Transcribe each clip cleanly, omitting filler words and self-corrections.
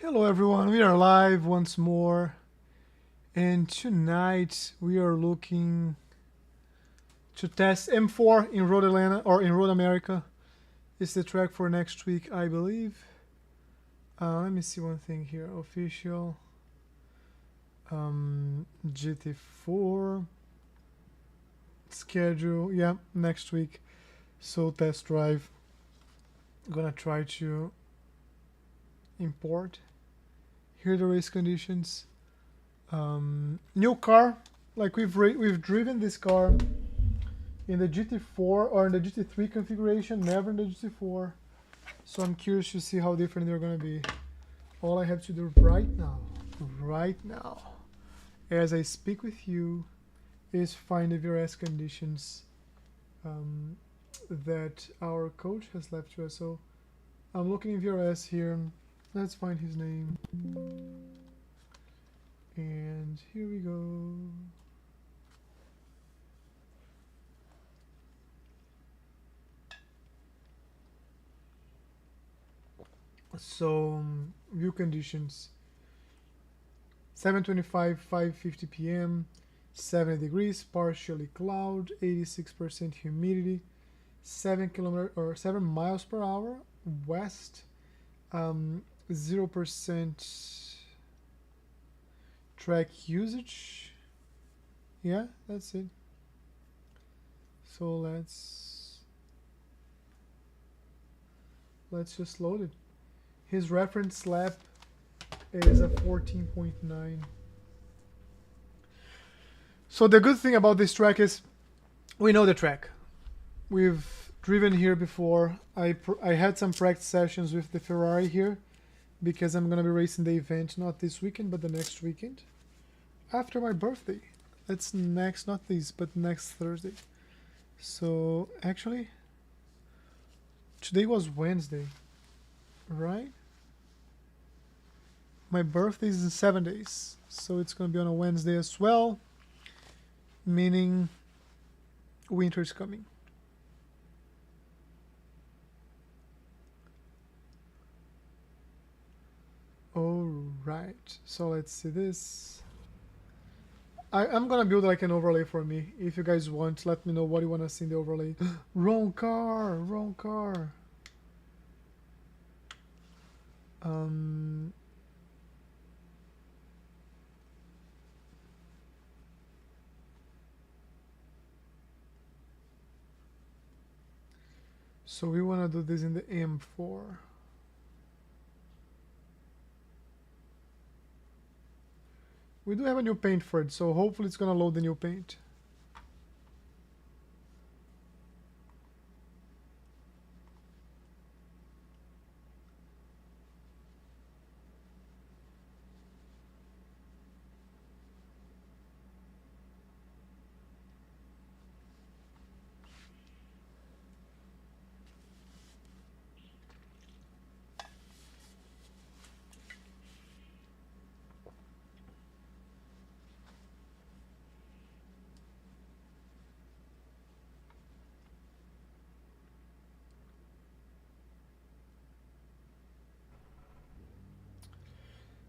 Hello everyone, we are live once more, and tonight we are looking to test M4 in Road Atlanta or in Road America. It's the track for next week, I believe. Let me see one thing here. Official GT4 schedule. Yeah, next week. So test drive. Gonna try to import. Here are the race conditions. New car, like we've driven this car in the GT4 or in the GT3 configuration, never in the GT4. So I'm curious to see how different they're gonna be. All I have to do right now, as I speak with you, is find the VRS conditions that our coach has left to us. So I'm looking in VRS here. Let's find his name. And here we go. So view conditions: 7:25, 5:50 p.m., 70 degrees, partially cloud, 86% humidity, 7 miles per hour west, 0% track usage. Yeah, that's it. So let's just load it. His reference lap is a 14.9. So the good thing about this track is we know the track. We've driven here before. I had some practice sessions with the Ferrari here because I'm gonna be racing the event not this weekend but the next weekend after my birthday. That's next, not this, but next Thursday. So actually today was Wednesday, right? My birthday is in 7 days, so it's gonna be on a Wednesday as well, meaning winter is coming. Alright, so let's see this. I'm gonna build like an overlay for me. If you guys want, let me know what you wanna see in the overlay. Wrong car, wrong car. So we wanna do this in the M4. We do have a new paint for it, so hopefully it's gonna load the new paint.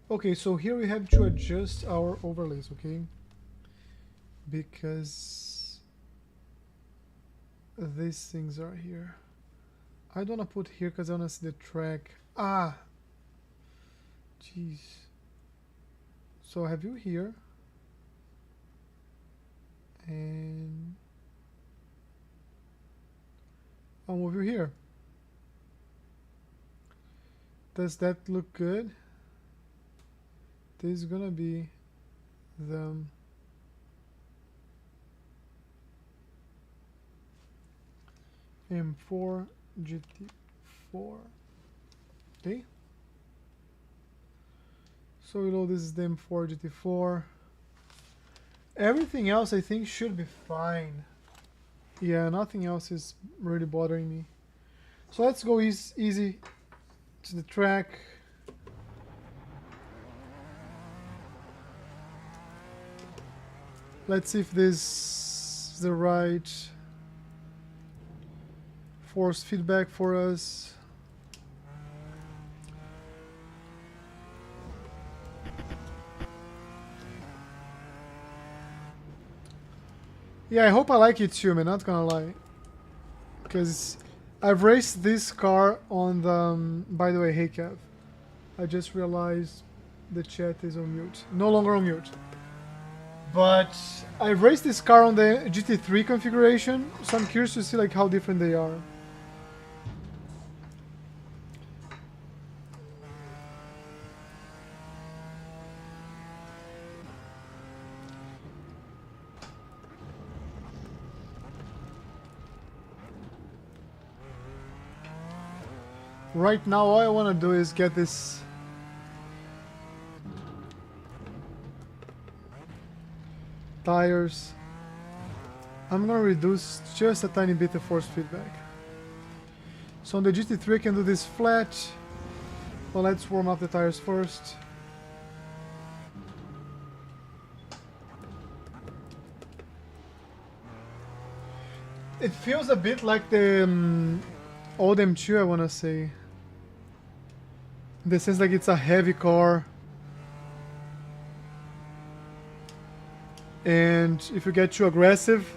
Okay, so here we have to adjust our overlays, okay? Because these things are here. I don't want to put here because I want to see the track. Ah! Jeez. So I have you here. And I'll move you here. Does that look good? This is gonna be the M4 GT4. Okay. So you know this is the M4 GT4. Everything else I think should be fine. Yeah, nothing else is really bothering me. So let's go easy to the track. Let's see if this is the right force feedback for us. Yeah, I hope I like it too, man. Not gonna lie, because I've raced this car on the. By the way, hey Kev, I just realized the chat is on mute. No longer on mute. But I've raced this car on the GT3 configuration, so I'm curious to see like how different they are. Right now, all I want to do is get this tires. I'm gonna reduce just a tiny bit the force feedback. So on the GT3 I can do this flat. Well, let's warm up the tires first. It feels a bit like the old M2, I wanna say. In the sense like it's a heavy car. And if you get too aggressive,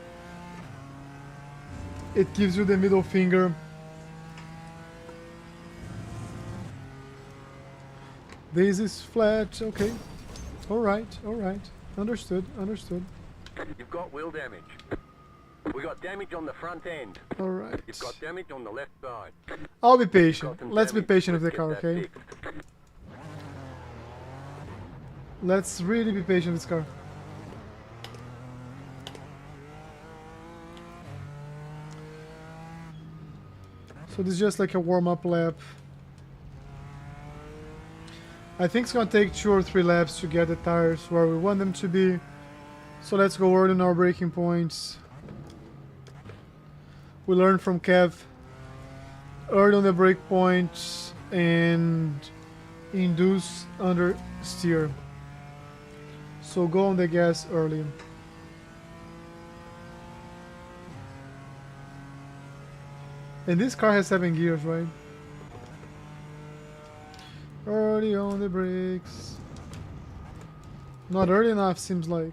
it gives you the middle finger. This is flat, okay. Alright, alright. Understood, understood. You've got wheel damage. We got damage on the front end. Alright. You've got damage on the left side. I'll be patient. Let's be patient with the car, okay? Let's really be patient with this car. So this is just like a warm-up lap. I think it's gonna take 2 or 3 laps to get the tires where we want them to be. So let's go early on our braking points. We learned from Kev early on the brake points and induce under steer. So go on the gas early. And this car has 7 gears, right? Early on the brakes. Not early enough, seems like.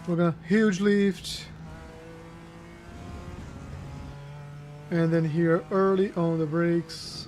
We're gonna huge lift. And then here early on the brakes.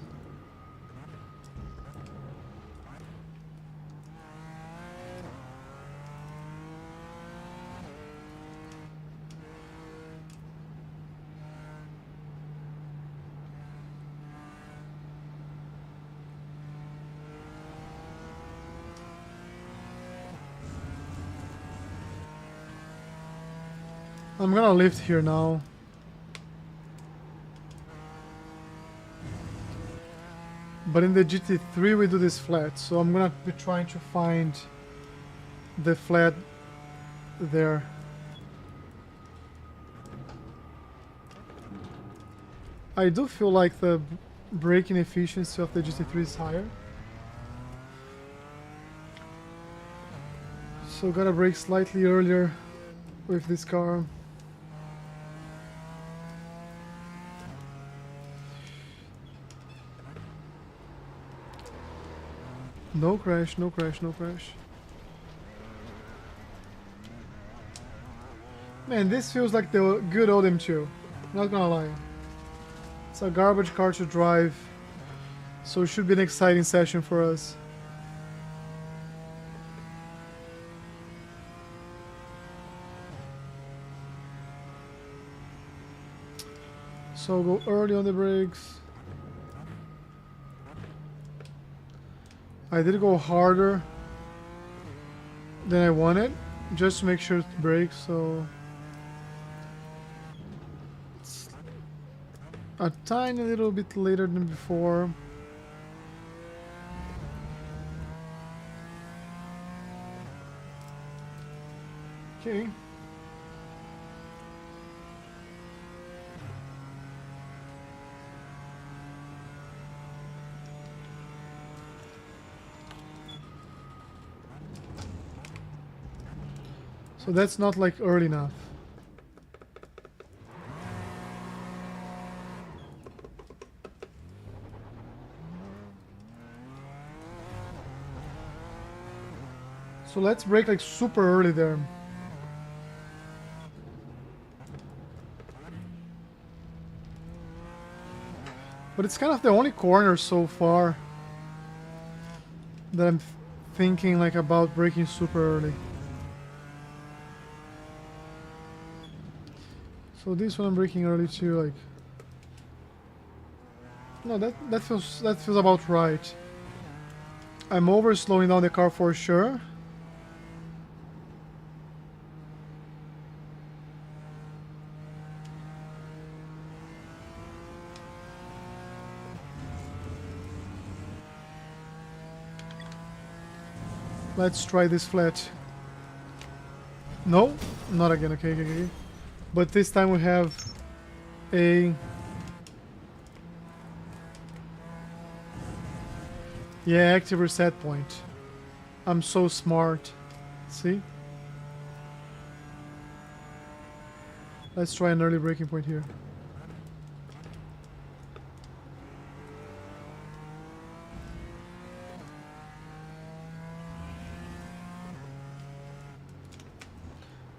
I'm gonna lift here now. But in the GT3 we do this flat, so I'm gonna be trying to find the flat there. I do feel like the braking efficiency of the GT3 is higher. So gotta brake slightly earlier with this car. No crash, no crash, no crash. Man, this feels like the good old M2. Not gonna lie. It's a garbage car to drive, so it should be an exciting session for us. So go early on the brakes. I did go harder than I wanted, just to make sure to brake, so it's a tiny little bit later than before. Okay. So So that's not like early enough. So let's brake like super early there. But it's kind of the only corner so far that I'm thinking like about braking super early. So this one I'm braking early too, like. No, that feels about right. I'm over slowing down the car for sure. Let's try this flat. No, not again. Okay. But this time we have a... Yeah, active reset point. I'm so smart. See? Let's try an early braking point here.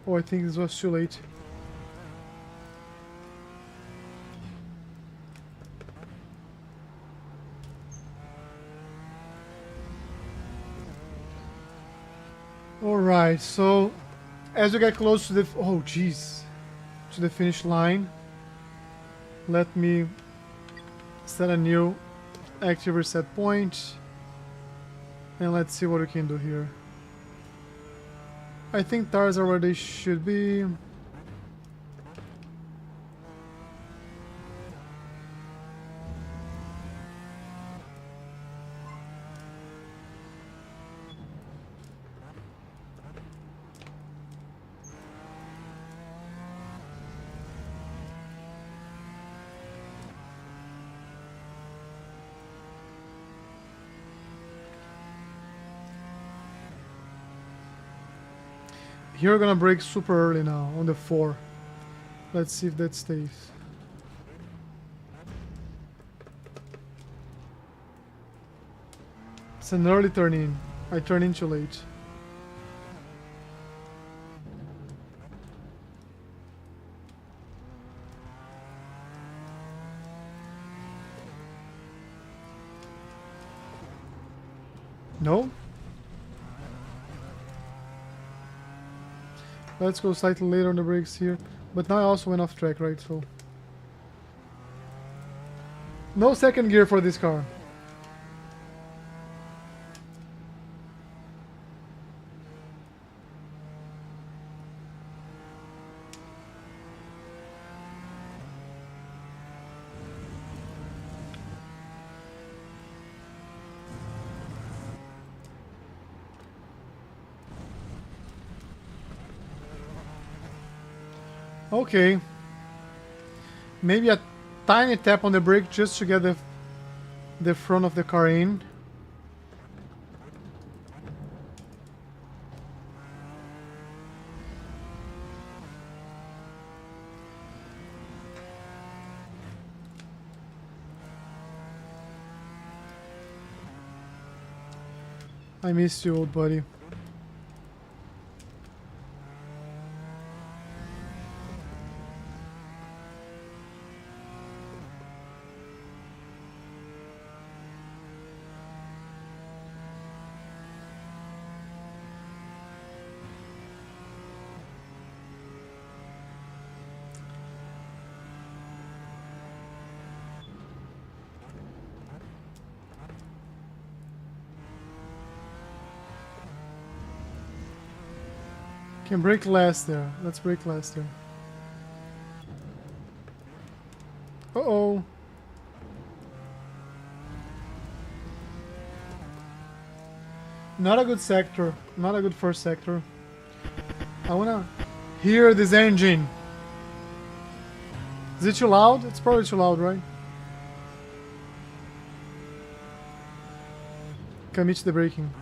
Oh, I think this was too late. Alright, so as we get close to the... Oh, jeez. To the finish line, let me set a new active reset point. And let's see what we can do here. I think tires are where they should be. Here we're gonna brake super early now on the 4. Let's see if that stays. It's an early turn in. I turn in too late. No? Let's go slightly later on the brakes here. But now I also went off track, right? So no second gear for this car. Okay. Maybe a tiny tap on the brake just to get the front of the car in. I missed you, old buddy. Can brake last there. Let's brake last there. Uh-oh. Not a good sector. Not a good first sector. I wanna hear this engine. Is it too loud? It's probably too loud, right? Commit to the braking.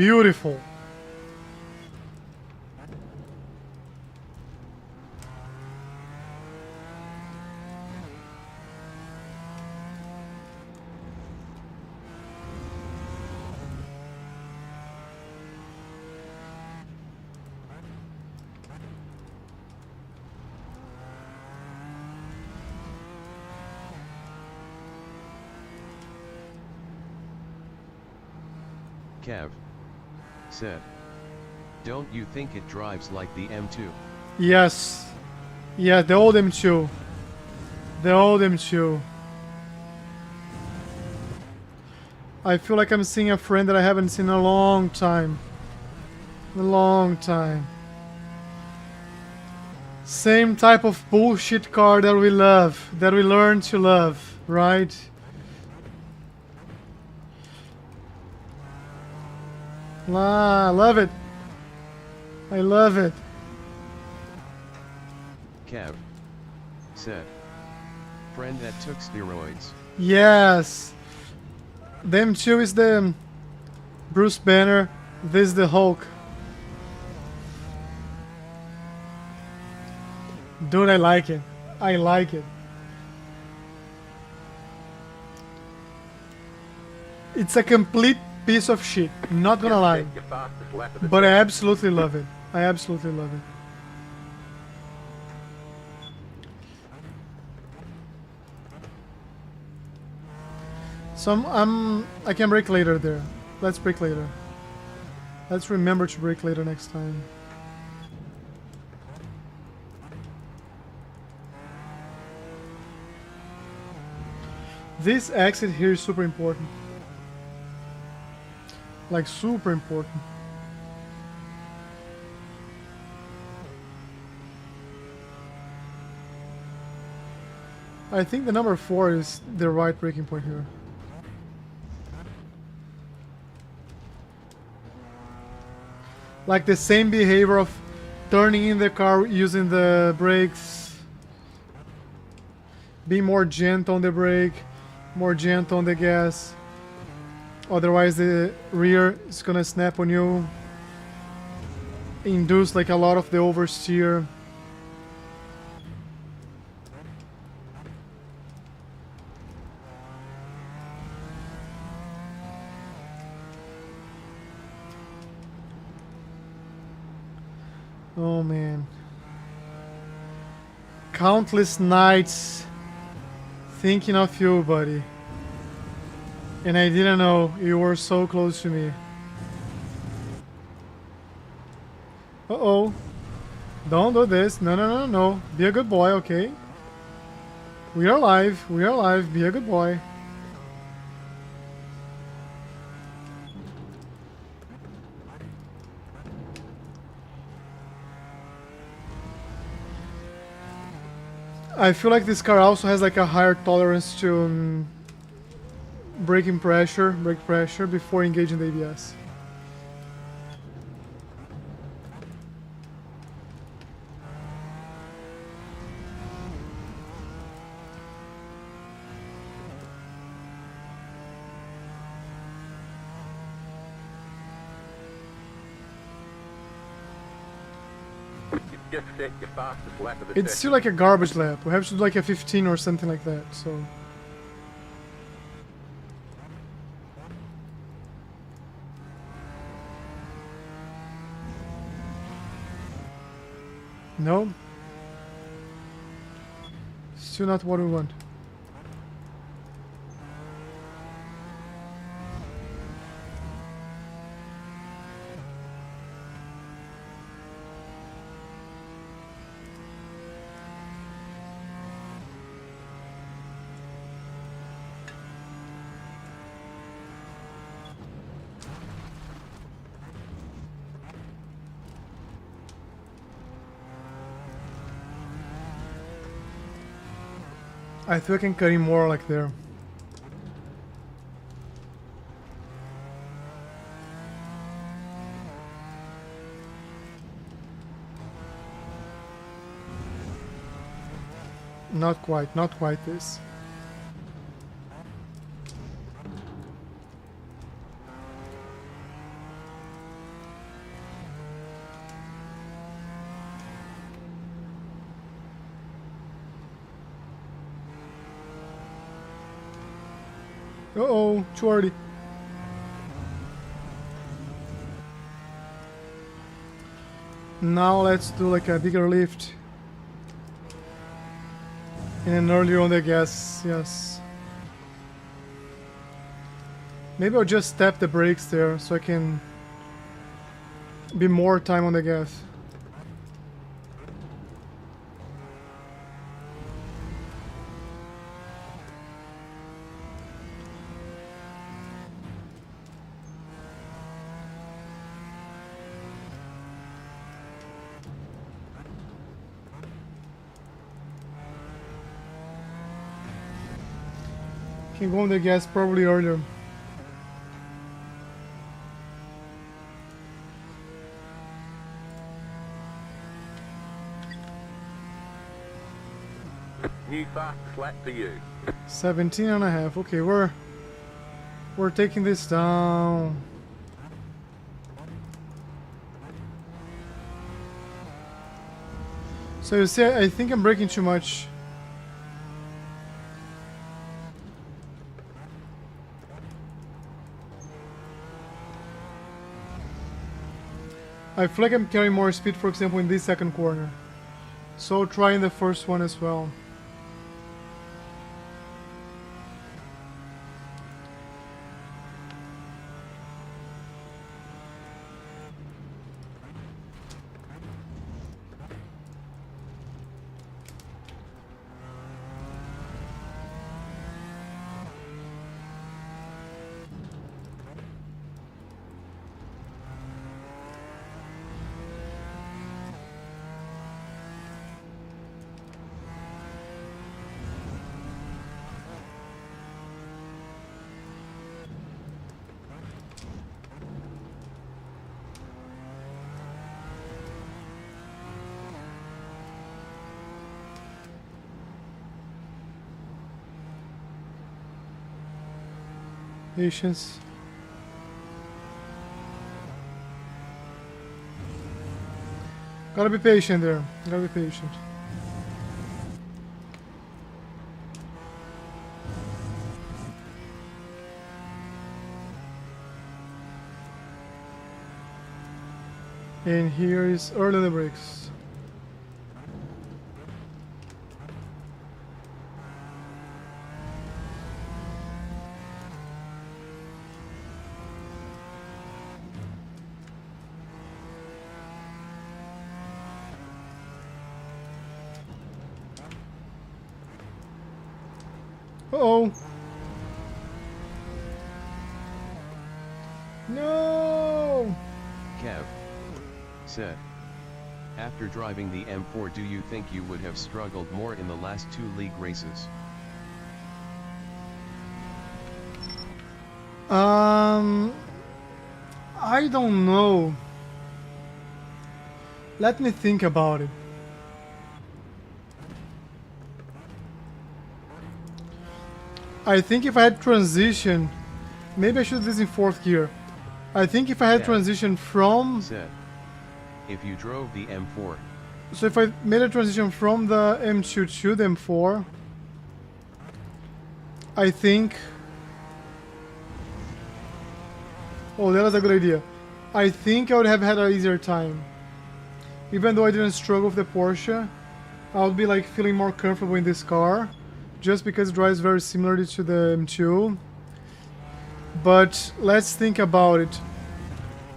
beautiful. Kev said, "Don't you think it drives like the M2? Yes. Yeah, the old M2. The old M2. I feel like I'm seeing a friend that I haven't seen in a long time. A long time. Same type of bullshit car that we love, that we learn to love, right? I love it. I love it. Kev said, friend that took steroids. Yes. Them two is the Bruce Banner. This is the Hulk. Dude, I like it. I like it. It's a complete piece of shit. Not gonna lie. Your fastest lap of the But I session. absolutely love it. I absolutely love it. So I can break later there. Let's break later. Let's remember to break later next time. This exit here is super important. Like super important. I think the number 4 is the right breaking point here. Like the same behavior of turning in the car using the brakes. Be more gentle on the brake, more gentle on the gas. Otherwise the rear is gonna snap on you. Induce like a lot of the oversteer. Oh man. Countless nights thinking of you, buddy. And I didn't know you were so close to me. Uh-oh. Don't do this. No, no, no, no. Be a good boy, okay? We are alive. We are alive. Be a good boy. I feel like this car also has like a higher tolerance to brake pressure before engaging the ABS. Just set your fastest lap of the It's session. still like a garbage lap. We have to do like a 15 or something like that, so... No? Still not what we want. I think I can cut in more like there. Not quite this. Uh-oh, too early. Now let's do like a bigger lift. And earlier on the gas, yes. Maybe I'll just tap the brakes there so I can be more time on the gas. Can go on the gas probably earlier. New fastest lap for you. 17 and a half. Okay, we're taking this down. So you see, I think I'm braking too much. I feel like I'm carrying more speed, for example, in this second corner. So try in the first one as well. Patience. Gotta be patient there. Gotta be patient. And here is early on the brakes. Uh-oh. No! Kev said, after driving the M4, do you think you would have struggled more in the last 2 league races? I don't know. Let me think about it. I think if I had transition, maybe I should do this in 4th gear. I think if I had transition from... Said, if you drove the M4. So if I made a transition from the M2 to the M4, I think... Oh, that was a good idea. I think I would have had an easier time. Even though I didn't struggle with the Porsche, I would be like feeling more comfortable in this car. Just because it drives very similarly to the M2. But let's think about it.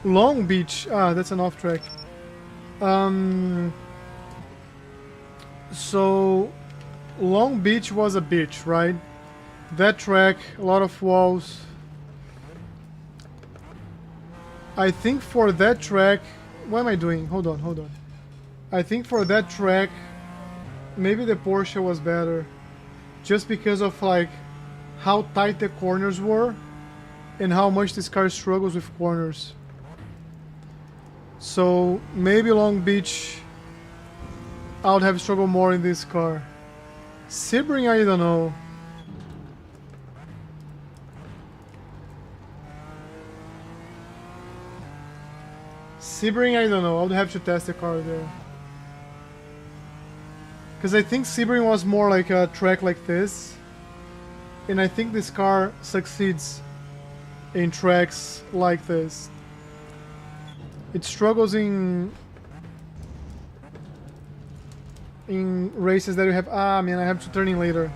Long Beach, that's an off track. So Long Beach was a bitch, right? That track, a lot of walls. I think for that track, what am I doing? Hold on. I think for that track, maybe the Porsche was better. Just because of like how tight the corners were and how much this car struggles with corners. So maybe Long Beach I would have struggled more in this car. Sebring, I don't know. Sebring, I don't know. I would have to test the car there. Because I think Sebring was more like a track like this. And I think this car succeeds in tracks like this. It struggles in races that you have. Ah, man, I have to turn in later.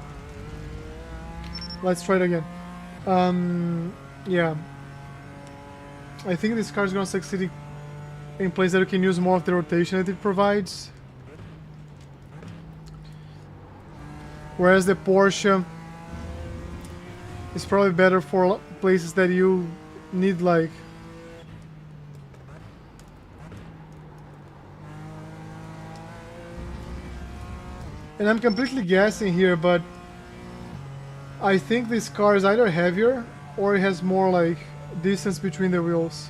Let's try it again. Yeah. I think this car is gonna succeed in places that you can use more of the rotation that it provides. Whereas the Porsche is probably better for places that you need like and I'm completely guessing here, but I think this car is either heavier or it has more like distance between the wheels.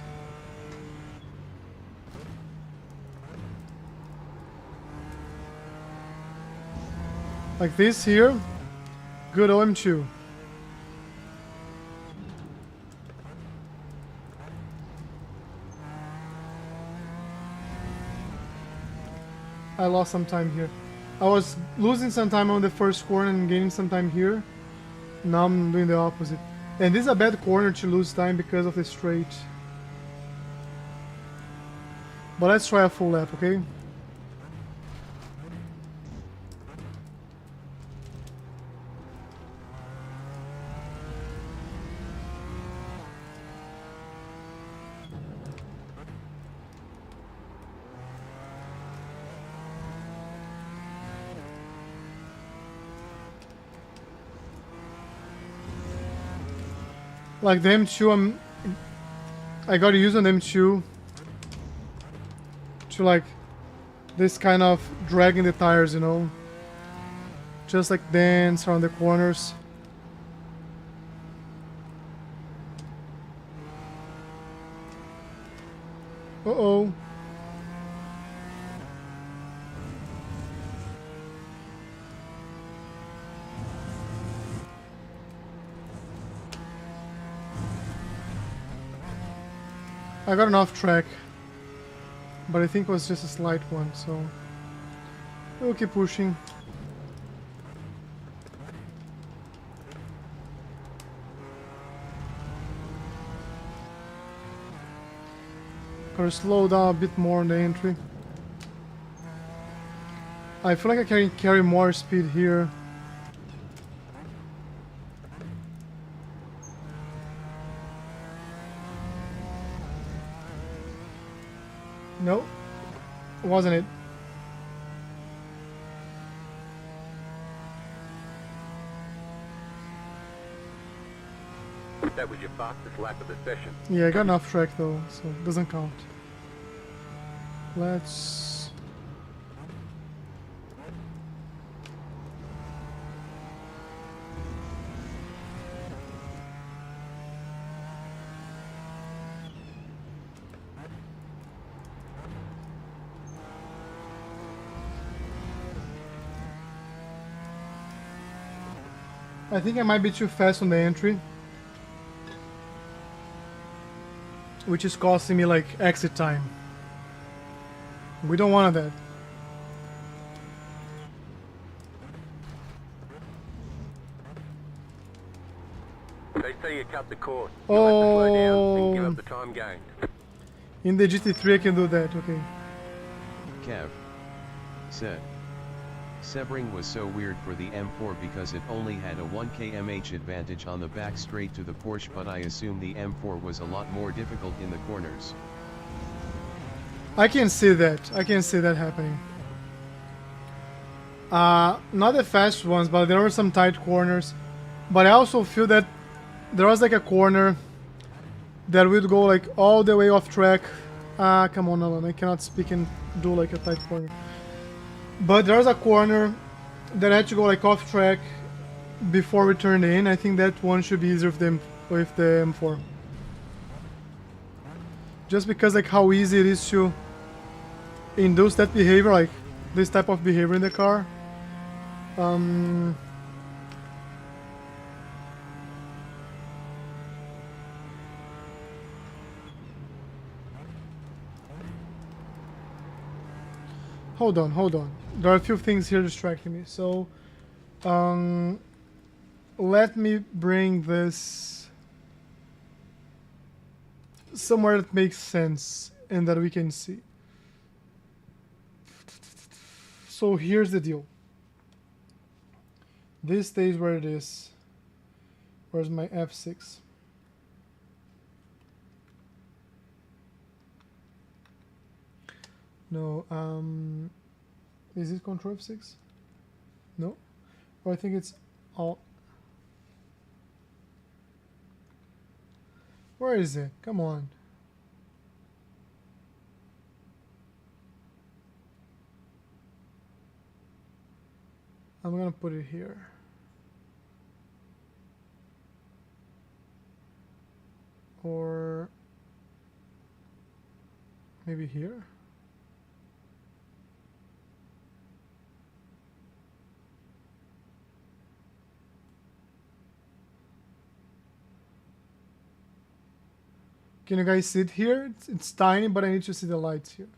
Like this here, good OM2. I lost some time here. I was losing some time on the first corner and gaining some time here. Now I'm doing the opposite. And this is a bad corner to lose time because of the straight. But let's try a full lap, okay? Like the M2, I got used on M2 to like this kind of dragging the tires, you know, just like dance around the corners. Uh-oh. I got an off track, but I think it was just a slight one, so we'll keep pushing. Gotta slow down a bit more on the entry. I feel like I can carry more speed here. Nope, wasn't it? That was your fastest lap of the session. Yeah, I got an off track though, so it doesn't count. Let's... I think I might be too fast on the entry, which is costing me like exit time. We don't want that. They say you cut the course. You'll have to slow down and give up the time gained. In the GT3 I can do that, okay. Kev said, Sebring was so weird for the M4 because it only had a 1 km/h advantage on the back straight to the Porsche, but I assume the M4 was a lot more difficult in the corners. I can see that. I can see that happening. Not the fast ones, but there were some tight corners. But I also feel that there was like a corner that would go like all the way off track. Come on, Alan, I cannot speak and do like a tight corner. But there was a corner that had to go like off track before we turned in. I think that one should be easier with the M4. Just because like how easy it is to induce that behavior, like this type of behavior in the car. Hold on. There are a few things here distracting me. So, let me bring this somewhere that makes sense and that we can see. So here's the deal. This stays where it is. Where's my F6? No, is it Control F6? No? Or I think it's Alt. Where is it? Come on. I'm gonna put it here. Or maybe here. Can you guys see it here? It's tiny, but I need to see the lights here.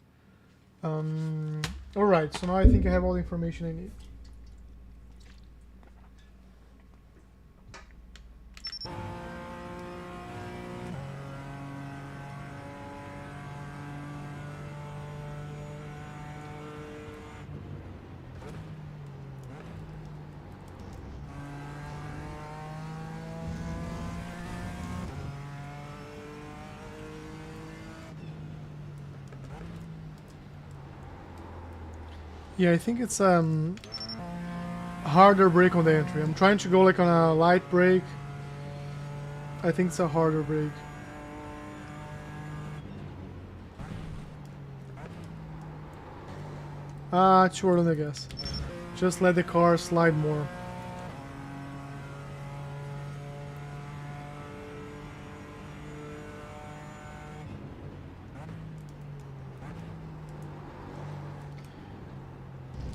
Alright, so now I think I have all the information I need. Yeah, I think it's harder brake on the entry. I'm trying to go like on a light brake. I think it's a harder brake. Too early, I guess. Just let the car slide more.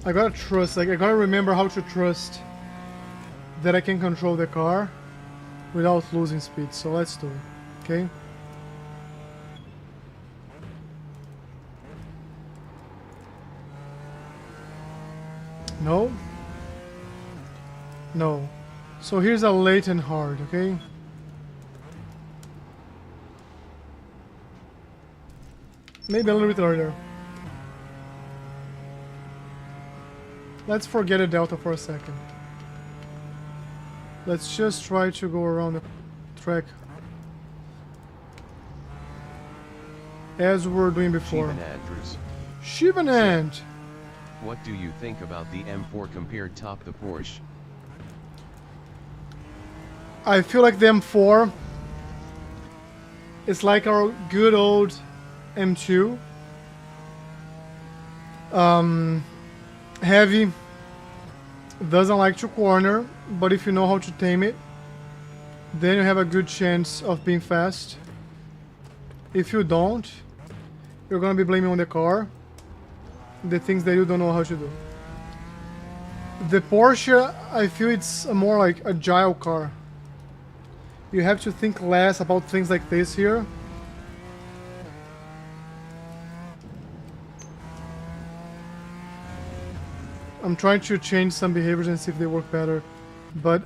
I gotta trust, like I gotta remember how to trust that I can control the car without losing speed. So let's do it, okay? No? No. So here's a late and hard, okay? Maybe a little bit earlier. Let's forget a delta for a second. Let's just try to go around the track as we were doing before. Shivanand! What do you think about the M4 compared top the Porsche? I feel like the M4 is like our good old M2. Heavy, doesn't like to corner, but if you know how to tame it, then you have a good chance of being fast. If you don't, you're gonna be blaming on the car, the things that you don't know how to do. The Porsche, I feel it's a more like agile car. You have to think less about things like this here. I'm trying to change some behaviors and see if they work better, but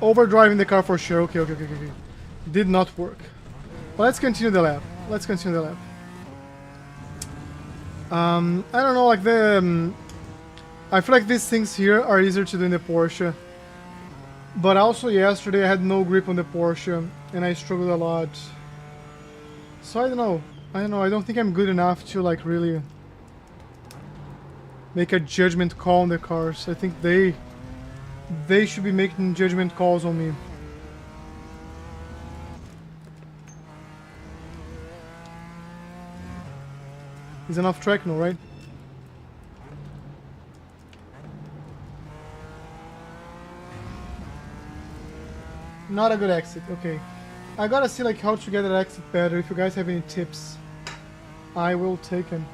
overdriving the car for sure. Okay. Did not work. Well, let's continue the lap. I don't know, like the... I feel like these things here are easier to do in the Porsche. But also yesterday I had no grip on the Porsche and I struggled a lot. So I don't know. I don't think I'm good enough to like really make a judgment call on the cars. I think they should be making judgment calls on me. Is enough track now, right? Not a good exit, okay. I gotta see like how to get that exit better. If you guys have any tips, I will take them.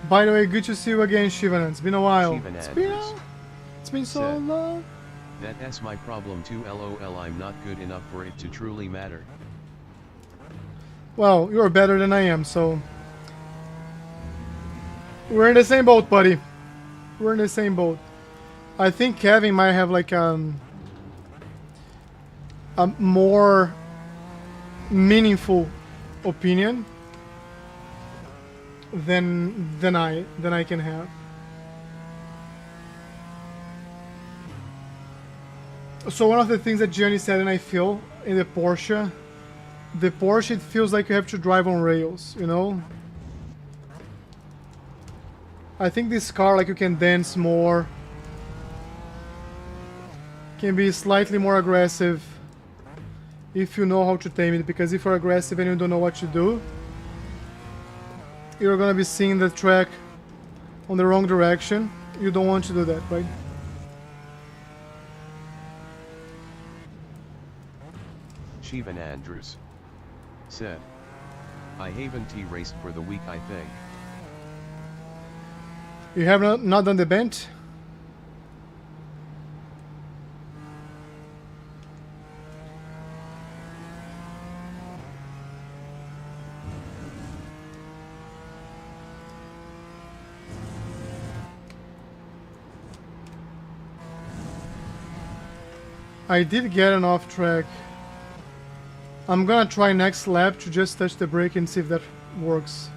By the way, good to see you again, Shivan. It's been a while. Shivan It's been so said, long. That's my problem too, lol, I'm not good enough for it to truly matter. Well, you're better than I am, so... We're in the same boat, buddy. We're in the same boat. I think Kevin might have like a more meaningful opinion than I can have. So one of the things that Gianni said, and I feel in the Porsche, it feels like you have to drive on rails, you know? I think this car, like, you can dance more, can be slightly more aggressive if you know how to tame it, because if you're aggressive and you don't know what to do, you're gonna be seeing the track on the wrong direction. You don't want to do that, right? Shivan Andrews said, I haven't raced for the week, I think. You have not done the bent? I did get an off track. I'm gonna try next lap to just touch the brake and see if that works.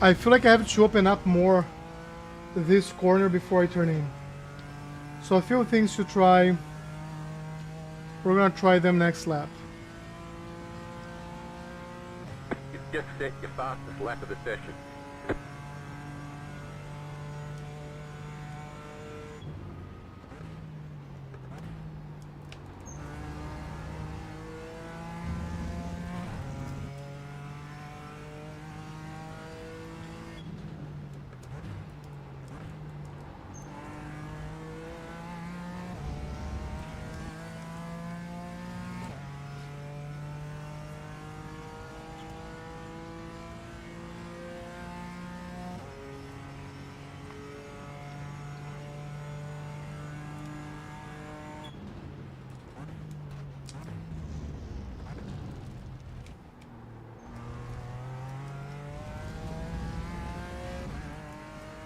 I feel like I have to open up more this corner before I turn in. So a few things to try. We're gonna try them next lap. You've just set your fastest lap of the session.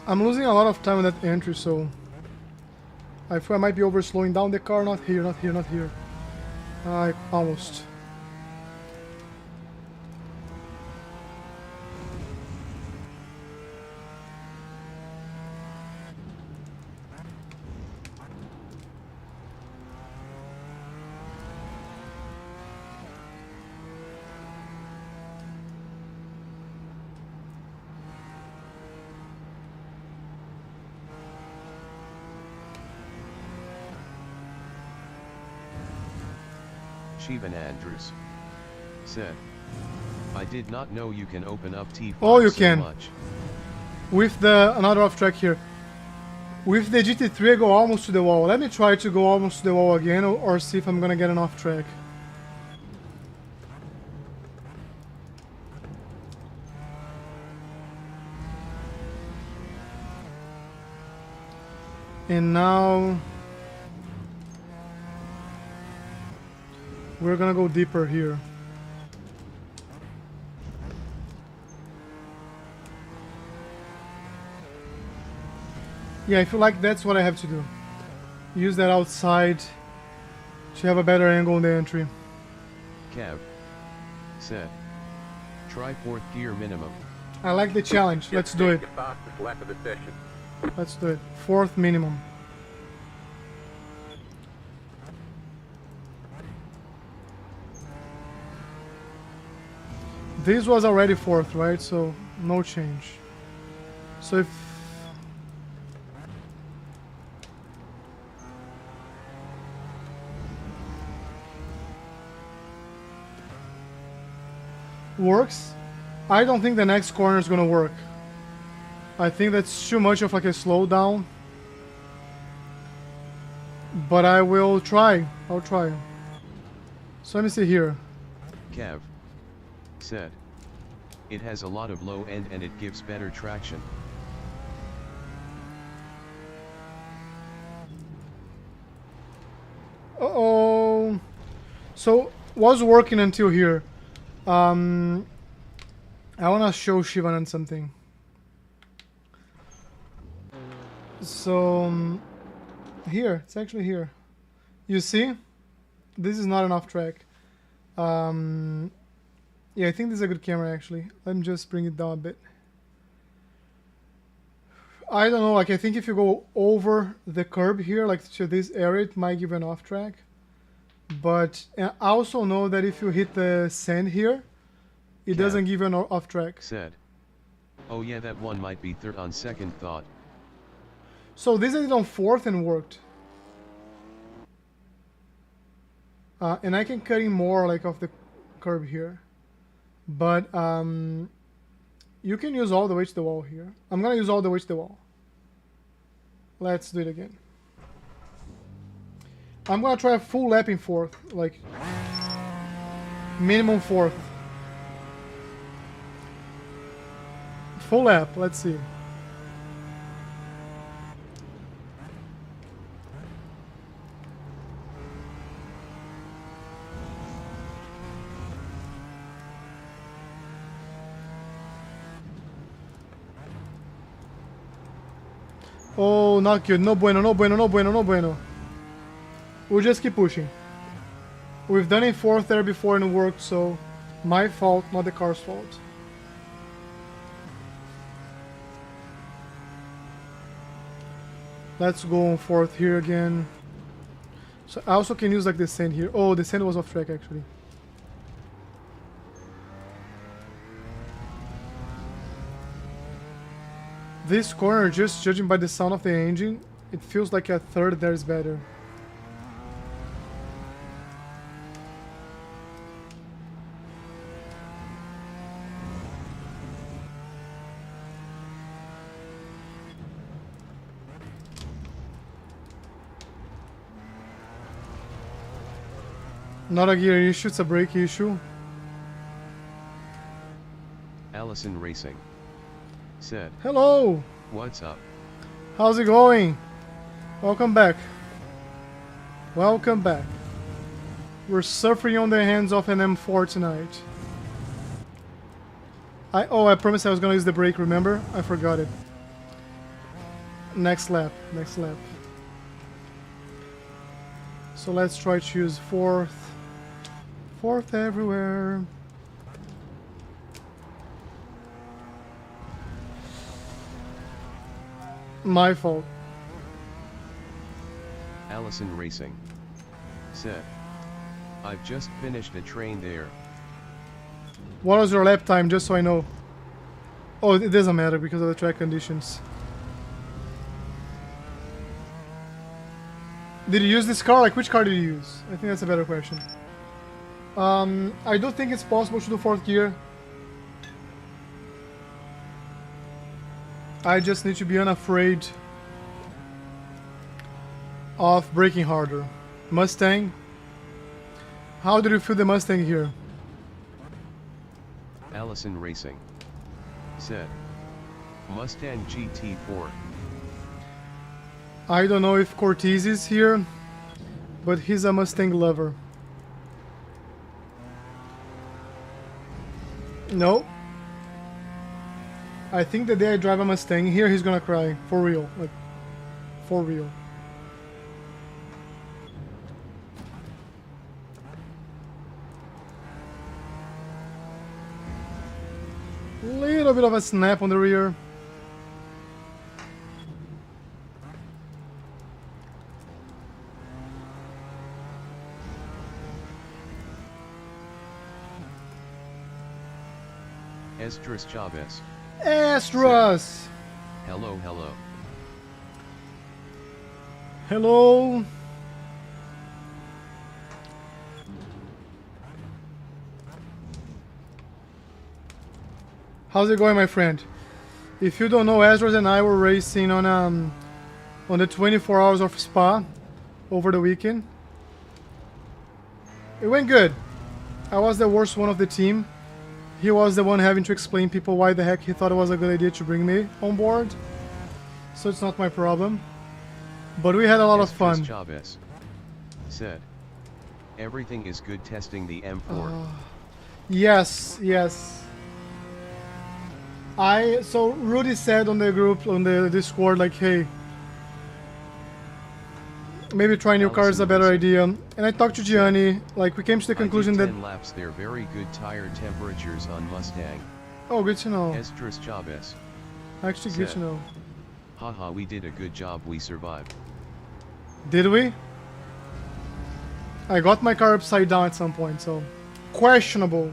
I'm losing a lot of time on that entry, so I feel I might be over slowing down the car. Not here, not here, not here. Almost. Shivan Andrews said, I did not know you can open up T5 Oh, you so can. much. With the another off track here. With the GT3 I go almost to the wall. Let me try to go almost to the wall again, or see if I'm gonna get an off track. And now we're gonna go deeper here. Yeah, I feel like that's what I have to do. Use that outside to have a better angle on the entry. Kev said, try 4th gear minimum. I like the challenge. Let's Just do set it. your fastest lap of the session. Let's do it. 4th minimum. This was already 4th, right? So no change. So if works. I don't think the next corner is gonna work. I think that's too much of like a slowdown. But I will try. I'll try. So let me see here. Kev said, it has a lot of low end and it gives better traction. Uh-oh. So, was working until here. I want to show Shivanan something. So, here. It's actually here. You see? This is not an off track. Yeah, I think this is a good camera actually. Let me just bring it down a bit. I don't know, like I think if you go over the curb here, like to this area, it might give an off track. But I also know that if you hit the sand here, it doesn't give you an off track. Said, oh yeah, that one might be third on second thought. So this is on fourth and worked. And I can cut in more like off the curb here. But you can use all the way to the wall here. I'm gonna use all the way to the wall. Let's do it again. I'm gonna try a full lap in fourth, like minimum fourth. Full lap, let's see. Oh, not good. No bueno, no bueno, no bueno, no bueno. We'll just keep pushing. We've done it fourth there before and it worked, so my fault, not the car's fault. Let's go on fourth here again. So I also can use like the sand here. Oh, the sand was off track actually. This corner, just judging by the sound of the engine, it feels like a third there is better. Not a gear issue, it's a brake issue. Allison Racing said, Hello! what's up? How's it going? Welcome back. Welcome back. We're suffering on the hands of an M4 tonight. I promised I was gonna use the brake, remember? I forgot it. Next lap, next lap. So let's try to use fourth. Fourth everywhere. My fault. Allison Racing said, I've just finished a train there. What was your lap time, just so I know? Oh, it doesn't matter because of the track conditions. Did you use this car? Like, which car did you use? I think that's a better question. I do think it's possible to do fourth gear. I just need to be unafraid of braking harder. Mustang. How did you feel the Mustang here? Allison Racing said, Mustang GT4. I don't know if Cortez is here, but he's a Mustang lover. No. I think the day I drive a Mustang here, he's gonna cry. For real. Like, for real. Little bit of a snap on the rear. Estras Chavez. Astros! Hello, hello. Hello! How's it going, my friend? If you don't know, Ezra and I were racing on the 24 hours of Spa over the weekend. It went good. I was the worst one of the team. He was the one having to explain people why the heck he thought it was a good idea to bring me on board. So it's not my problem. But we had a lot of fun. Chavez said, everything is good testing the M4. Yes, yes. So Rudy said on the group, on the Discord, like, hey, maybe trying new cars is a better idea. And I talked to Gianni, like, we came to the conclusion that... 10 laps, they're very good tire temperatures on Mustang. Oh, good to know. Estras Chavez. Actually, good to know. Haha, we did a good job, we survived. Did we? I got my car upside down at some point, so... Questionable.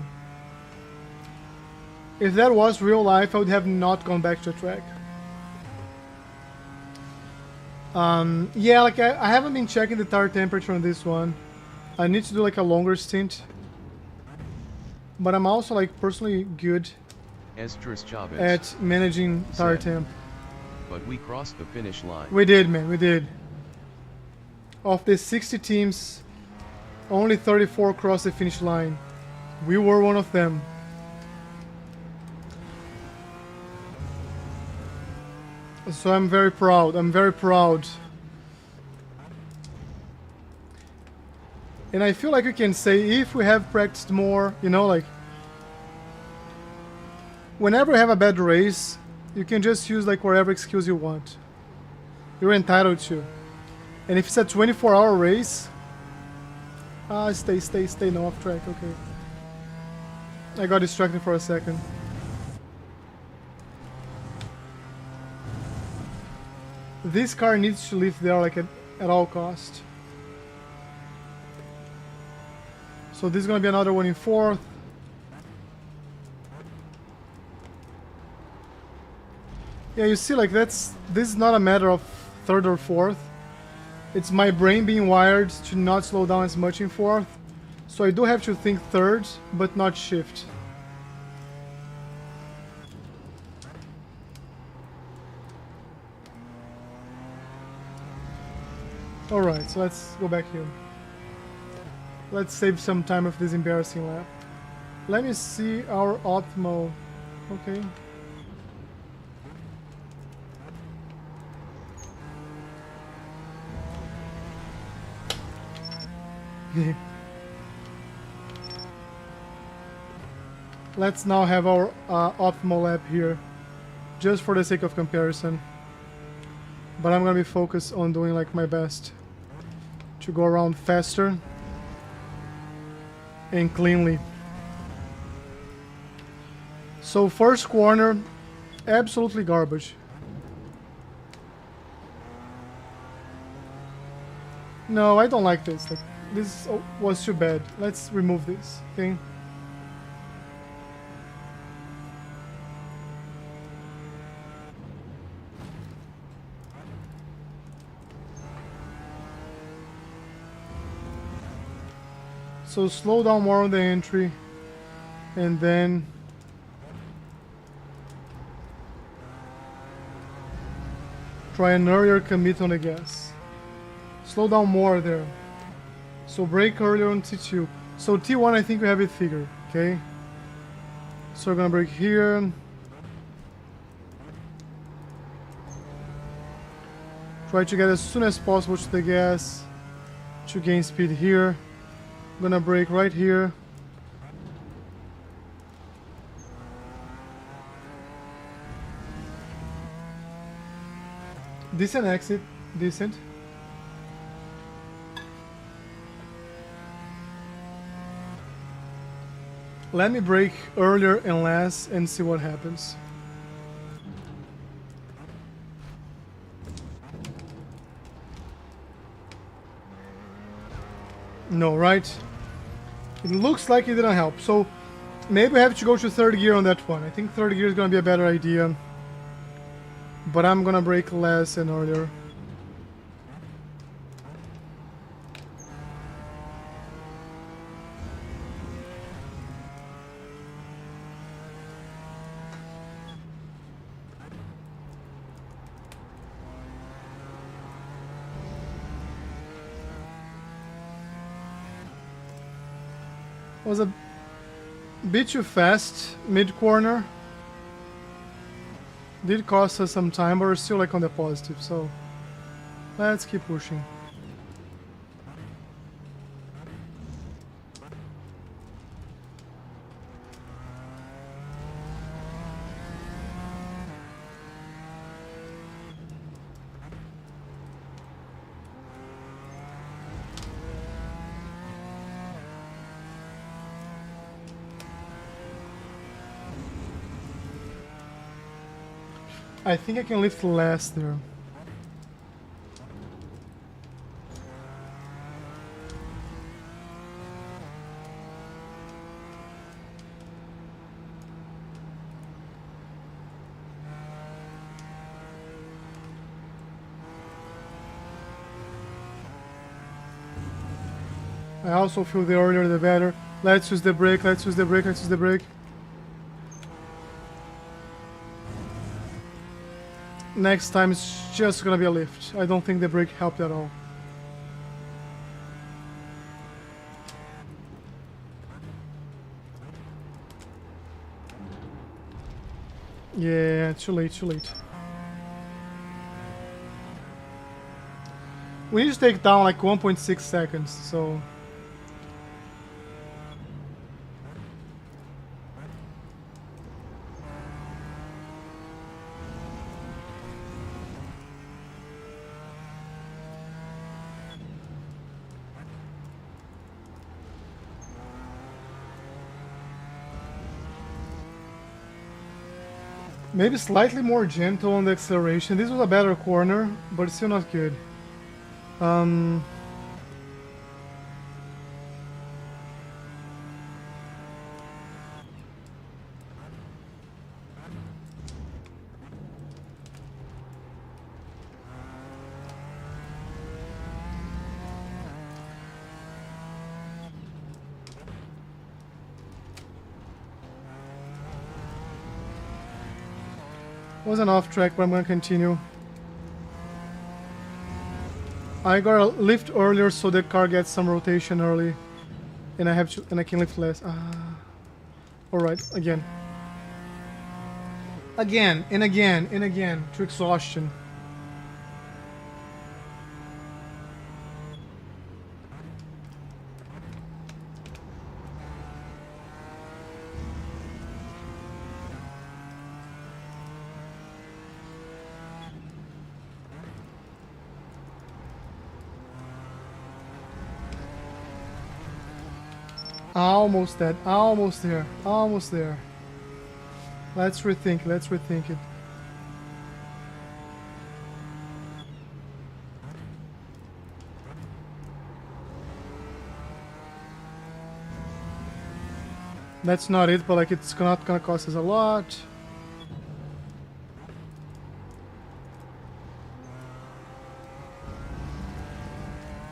If that was real life, I would have not gone back to the track. Yeah, like I haven't been checking the tire temperature on this one. I need to do like a longer stint. But I'm also like personally good at managing tire temp. But we crossed the finish line. We did, man, we did. Of the 60 teams, only 34 crossed the finish line. We were one of them. So I'm very proud. I'm very proud. And I feel like we can say, if we have practiced more, you know, like whenever you have a bad race, you can just use like whatever excuse you want. You're entitled to. And if it's a 24-hour race, stay, no, off track, okay. I got distracted for a second. This car needs to live there like at all cost. So this is gonna be another one in fourth. Yeah, you see, like this is not a matter of third or fourth. It's my brain being wired to not slow down as much in fourth. So I do have to think third, but not shift. Alright, so let's go back here. Let's save some time of this embarrassing lap. Let me see our optimal. Okay. Let's now have our optimal lap here, just for the sake of comparison. But I'm gonna be focused on doing like my best to go around faster and cleanly. So first corner, absolutely garbage. No, I don't like this. Like, this was too bad. Let's remove this, okay? So slow down more on the entry, and then try an earlier commit on the gas. Slow down more there. So brake earlier on T2. So T1 I think we have it figured, okay? So we're gonna brake here. Try to get as soon as possible to the gas to gain speed here. I'm gonna brake right here. Decent exit, decent. Let me brake earlier and last and see what happens. No, right? It looks like it didn't help. So maybe we have to go to third gear on that one. I think third gear is gonna be a better idea. But I'm gonna brake less and earlier. Was a bit too fast mid-corner. Did cost us some time, but we're still like on the positive, so let's keep pushing. I think I can lift less there. I also feel the earlier the better. Let's use the brake, let's use the brake, let's use the brake. Next time it's just gonna be a lift. I don't think the brake helped at all. Yeah, too late, too late. We need to take down like 1.6 seconds, so... Maybe slightly more gentle on the acceleration. This was a better corner, but still not good. Wasn't off track, but I'm gonna continue. I gotta lift earlier so the car gets some rotation early, and I can lift less. All right, again, and again to exhaustion. Almost dead, almost there, almost there. Let's rethink it. That's not it, but like it's not gonna cost us a lot.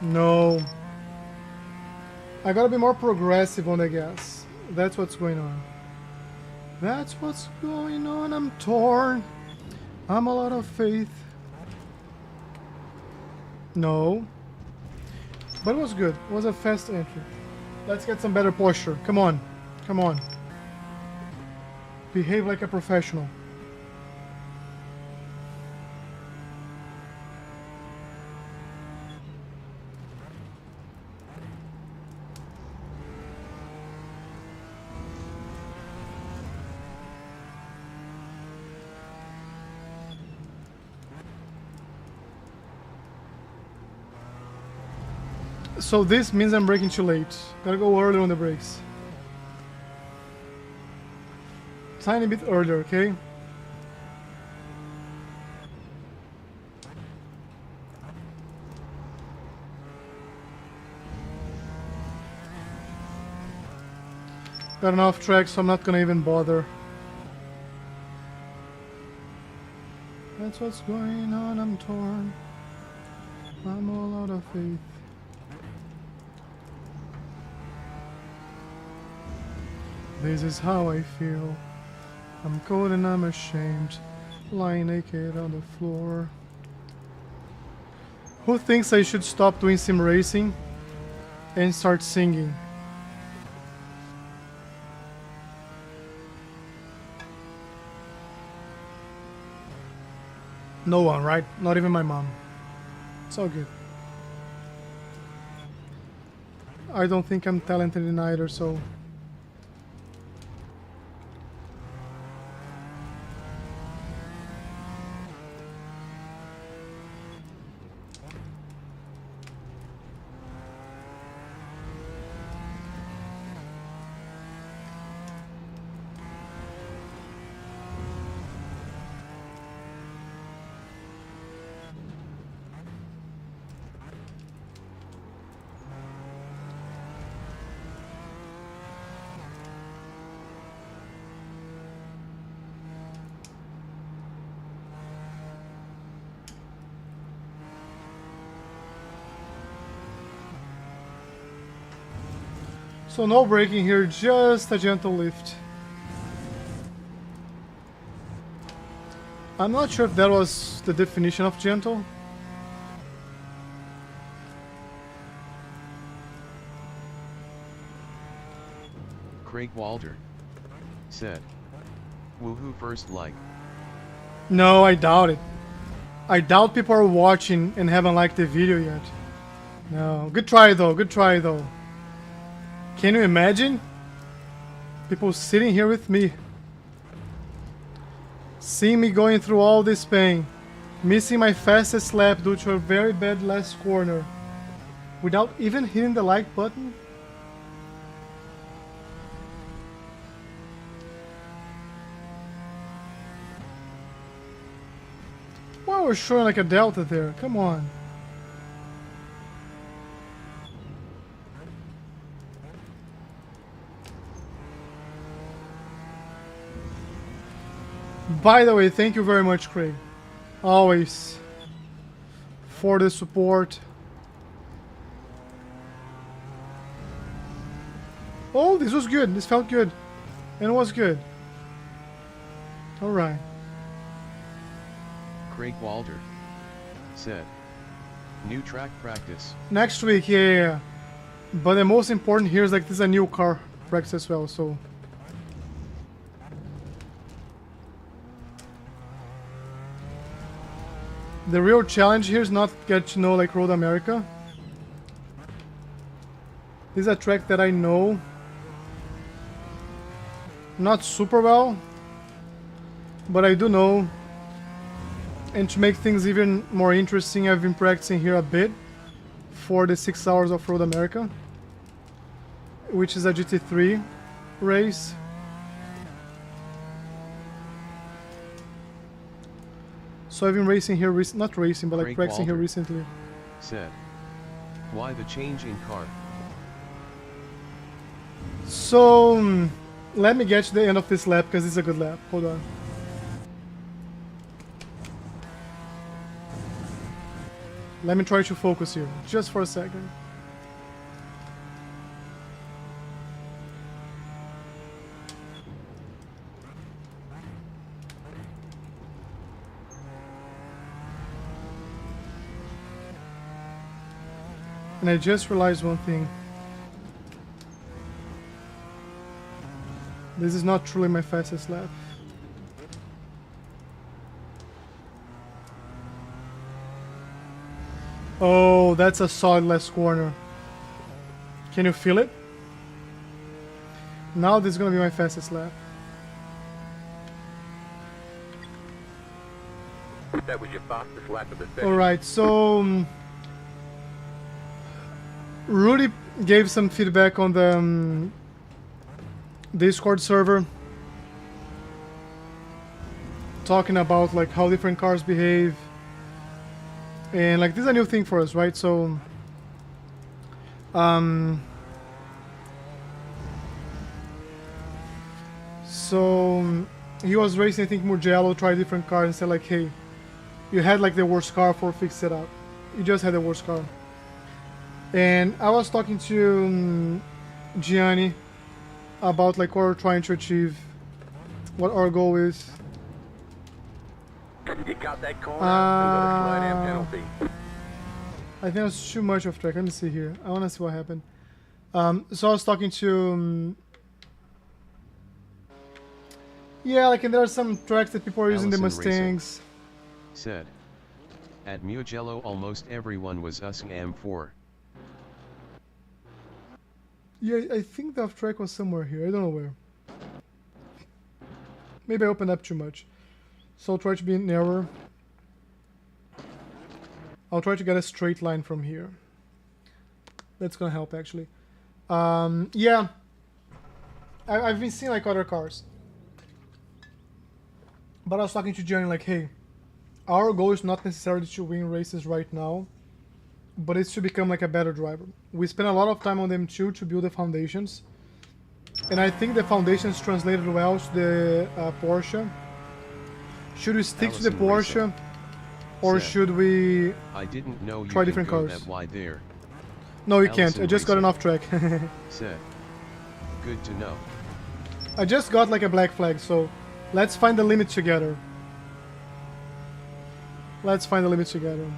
No. I gotta be more progressive on the gas. That's what's going on. That's what's going on. I'm torn. I'm a lot of faith. No. But it was good. It was a fast entry. Let's get some better posture. Come on. Come on. Behave like a professional. So this means I'm braking too late. Gotta go early on the brakes. Tiny bit earlier, okay? Got an off track, so I'm not gonna even bother. That's what's going on, I'm torn. I'm all out of faith. This is how I feel. I'm cold and I'm ashamed, lying naked on the floor. Who thinks I should stop doing sim racing and start singing? No one, right? Not even my mom. It's all good. I don't think I'm talented in either, so... So no braking here, just a gentle lift. I'm not sure if that was the definition of gentle. Craig Walter said, "Woohoo first like." No, I doubt it. I doubt people are watching and haven't liked the video yet. No, good try though, good try though. Can you imagine? People sitting here with me, seeing me going through all this pain, missing my fastest lap due to a very bad last corner, without even hitting the like button? Why we're showing like a delta there? Come on. By the way, thank you very much, Craig. Always. For the support. Oh, this was good. This felt good. And it was good. Alright. Craig Walter said, "New track practice." Next week, yeah. But the most important here is like this is a new car practice as well, so... The real challenge here is not get to know like Road America. This is a track that I know not super well, but I do know. And to make things even more interesting, I've been practicing here a bit for the 6 hours of Road America, which is a GT3 race. So I've been racing here, not racing, but like Craig practicing here Walter recently. said, "Why the change in car?" So, let me get to the end of this lap, because it's a good lap. Hold on. Let me try to focus here, just for a second. And I just realized one thing. This is not truly my fastest lap. Oh, that's a solid last corner. Can you feel it? Now this is gonna be my fastest lap. That was your fastest lap of the session. Alright, so... Rudy gave some feedback on the Discord server, talking about like how different cars behave, and like this is a new thing for us, right? So he was racing, I think, Mugello, tried different cars and said like, hey, you had like the worst car, for fix it up. You just had the worst car. And I was talking to Gianni about like what we're trying to achieve, what our goal is. You got that corner and got a slow down penalty. I think that's too much of track. Let me see here. I want to see what happened. So I was talking to... yeah, like, and there are some tracks that people are using the Allison Mustangs. said. At Mugello almost everyone was using M4. Yeah, I think the off-track was somewhere here. I don't know where. Maybe I opened up too much. So I'll try to be narrower. I'll try to get a straight line from here. That's gonna help, actually. Yeah. I've been seeing like other cars. But I was talking to Johnny like, hey, our goal is not necessarily to win races right now, but it's to become like a better driver. We spent a lot of time on them too to build the foundations. And I think the foundations translated well to the Porsche. Should we stick to the Porsche, or should we I didn't know you try can different go cars? that wide there. No, you can't. Allison I just got an Racing. off track. Said. Good to know. I just got like a black flag, so let's find the limit together. Let's find the limit together.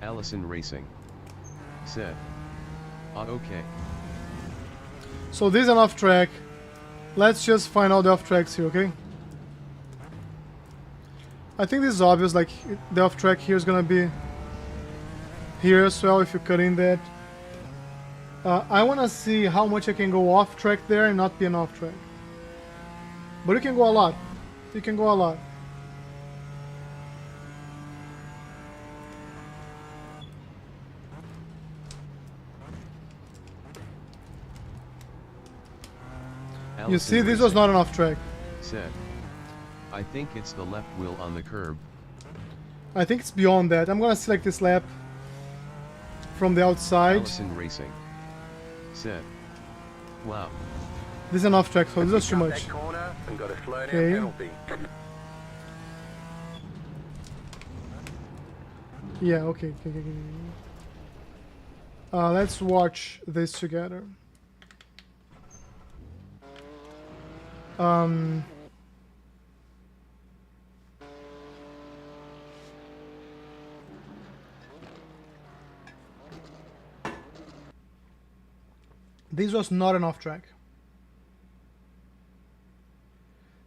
Allison Racing. Said. Okay. So this is an off track. Let's just find all the off tracks here, okay? I think this is obvious, like the off track here is gonna be here as well if you cut in that. I wanna see how much I can go off track there and not be an off track. But you can go a lot. You can go a lot. You see, Allison this was Racing not an off track. Said. I think it's the left wheel on the curb. I think it's beyond that. I'm gonna select this lap from the outside. Allison Racing. Said. Wow. This is an off track, so this is too Cut much. that corner and got a slow down Okay. penalty. Yeah, okay. Let's watch this together. This was not an off track.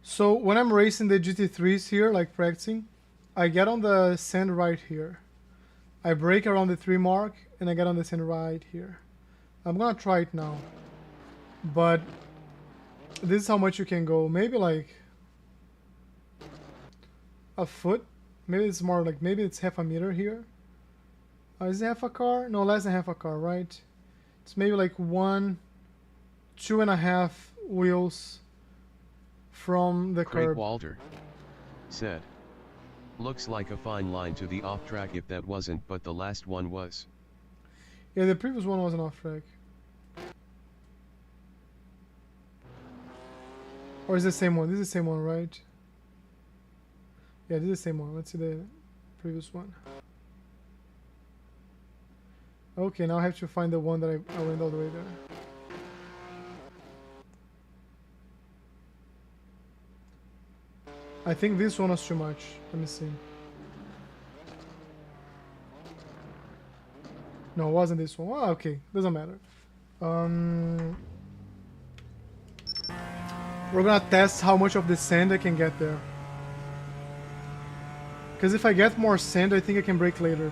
So when I'm racing the GT3s here, like practicing, I get on the sand right here. I brake around the 3 mark and I get on the sand right here. I'm gonna try it now. But this is how much you can go. Maybe like a foot. Maybe it's more like, maybe it's half a meter here. Is it half a car? No, less than half a car, right? It's maybe like 1, 2.5 wheels from the Craig curb. Walter. Said. Looks like a fine line to the off track if that wasn't, but the last one was. Yeah, the previous one was an off track. Or is it the same one? This is the same one, right? Yeah, this is the same one. Let's see the previous one. Okay, now I have to find the one that I went all the way there. I think this one was too much. Let me see. No, it wasn't this one. Oh, okay, doesn't matter. We're gonna test how much of the sand I can get there. Because if I get more sand, I think I can brake later.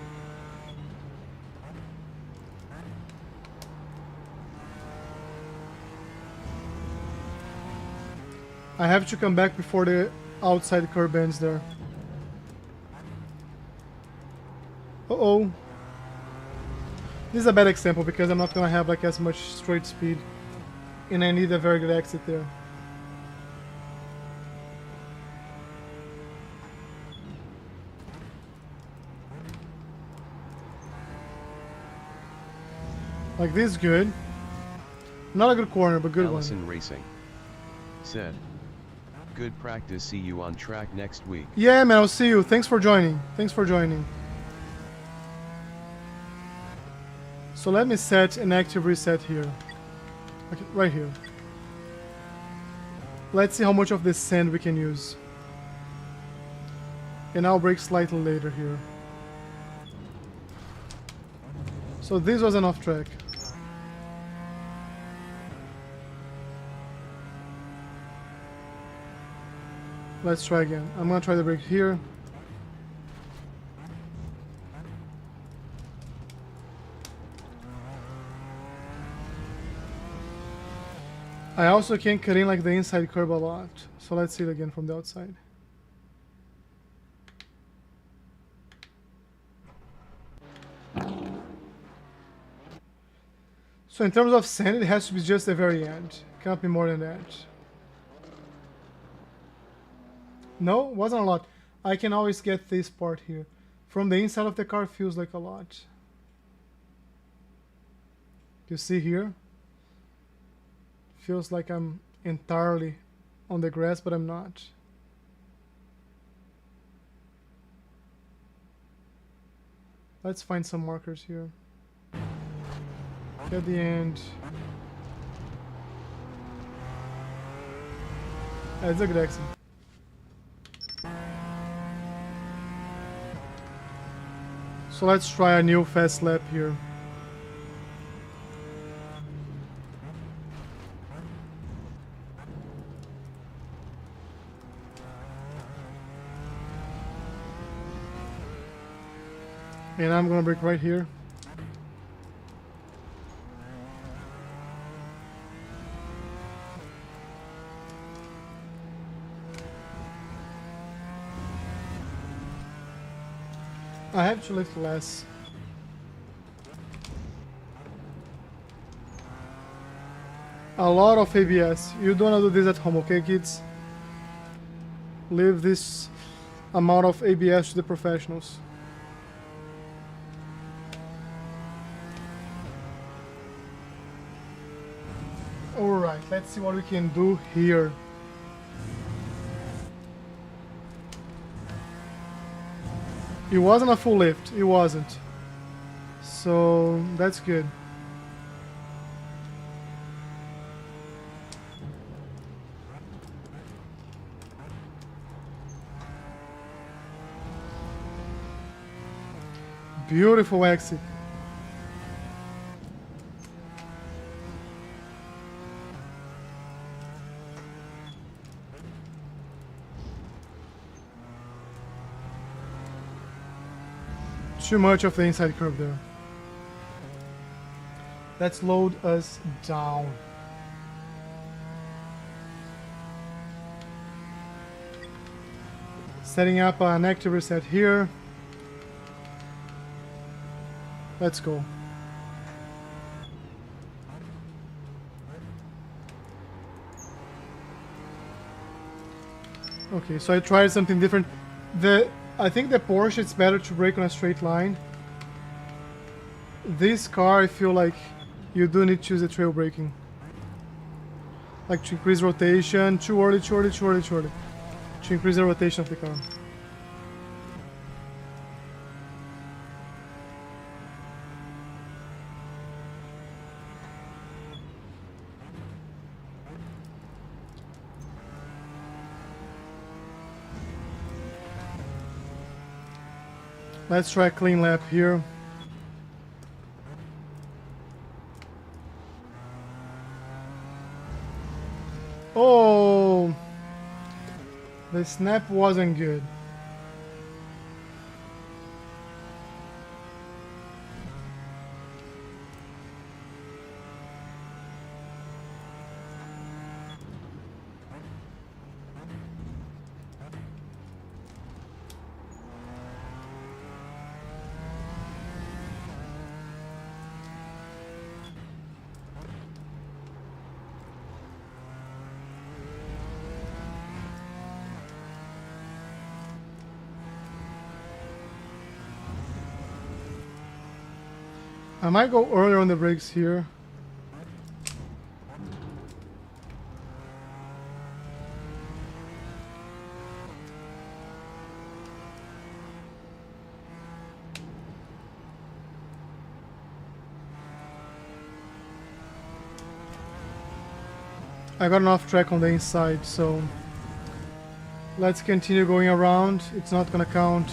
I have to come back before the outside curb ends there. Uh-oh. This is a bad example because I'm not gonna have like as much straight speed. And I need a very good exit there. Like this is good. Not a good corner, but good Allison one. Racing. Said. Good practice, see you on track next week. Yeah, man, I'll see you. Thanks for joining. Thanks for joining. So let me set an active reset here. Okay, right here. Let's see how much of this sand we can use. And I'll brake slightly later here. So this was an off track. Let's try again. I'm gonna try the brake here. I also can cut in like the inside curb a lot. So let's see it again from the outside. So in terms of sand, it has to be just the very end. Cannot be more than that. No, wasn't a lot. I can always get this part here. From the inside of the car, feels like a lot. You see here? Feels like I'm entirely on the grass, but I'm not. Let's find some markers here. At the end. That's a good exit. So let's try a new fast lap here. And I'm gonna brake right here. I have to lift less. A lot of ABS. You don't wanna do this at home, okay, kids? Leave this amount of ABS to the professionals. Alright, let's see what we can do here. It wasn't a full lift, it wasn't. So that's good. Beautiful exit. Too much of the inside curve there. Let's load us down. Setting up an active reset here. Let's go. Okay, so I tried something different. I think the Porsche, it's better to brake on a straight line. This car, I feel like you do need to use the trail braking. Like to increase rotation, too early. To increase the rotation of the car. Let's try a clean lap here. Oh, the snap wasn't good. I might go earlier on the brakes here. I got an off track on the inside, so let's continue going around. It's not gonna count.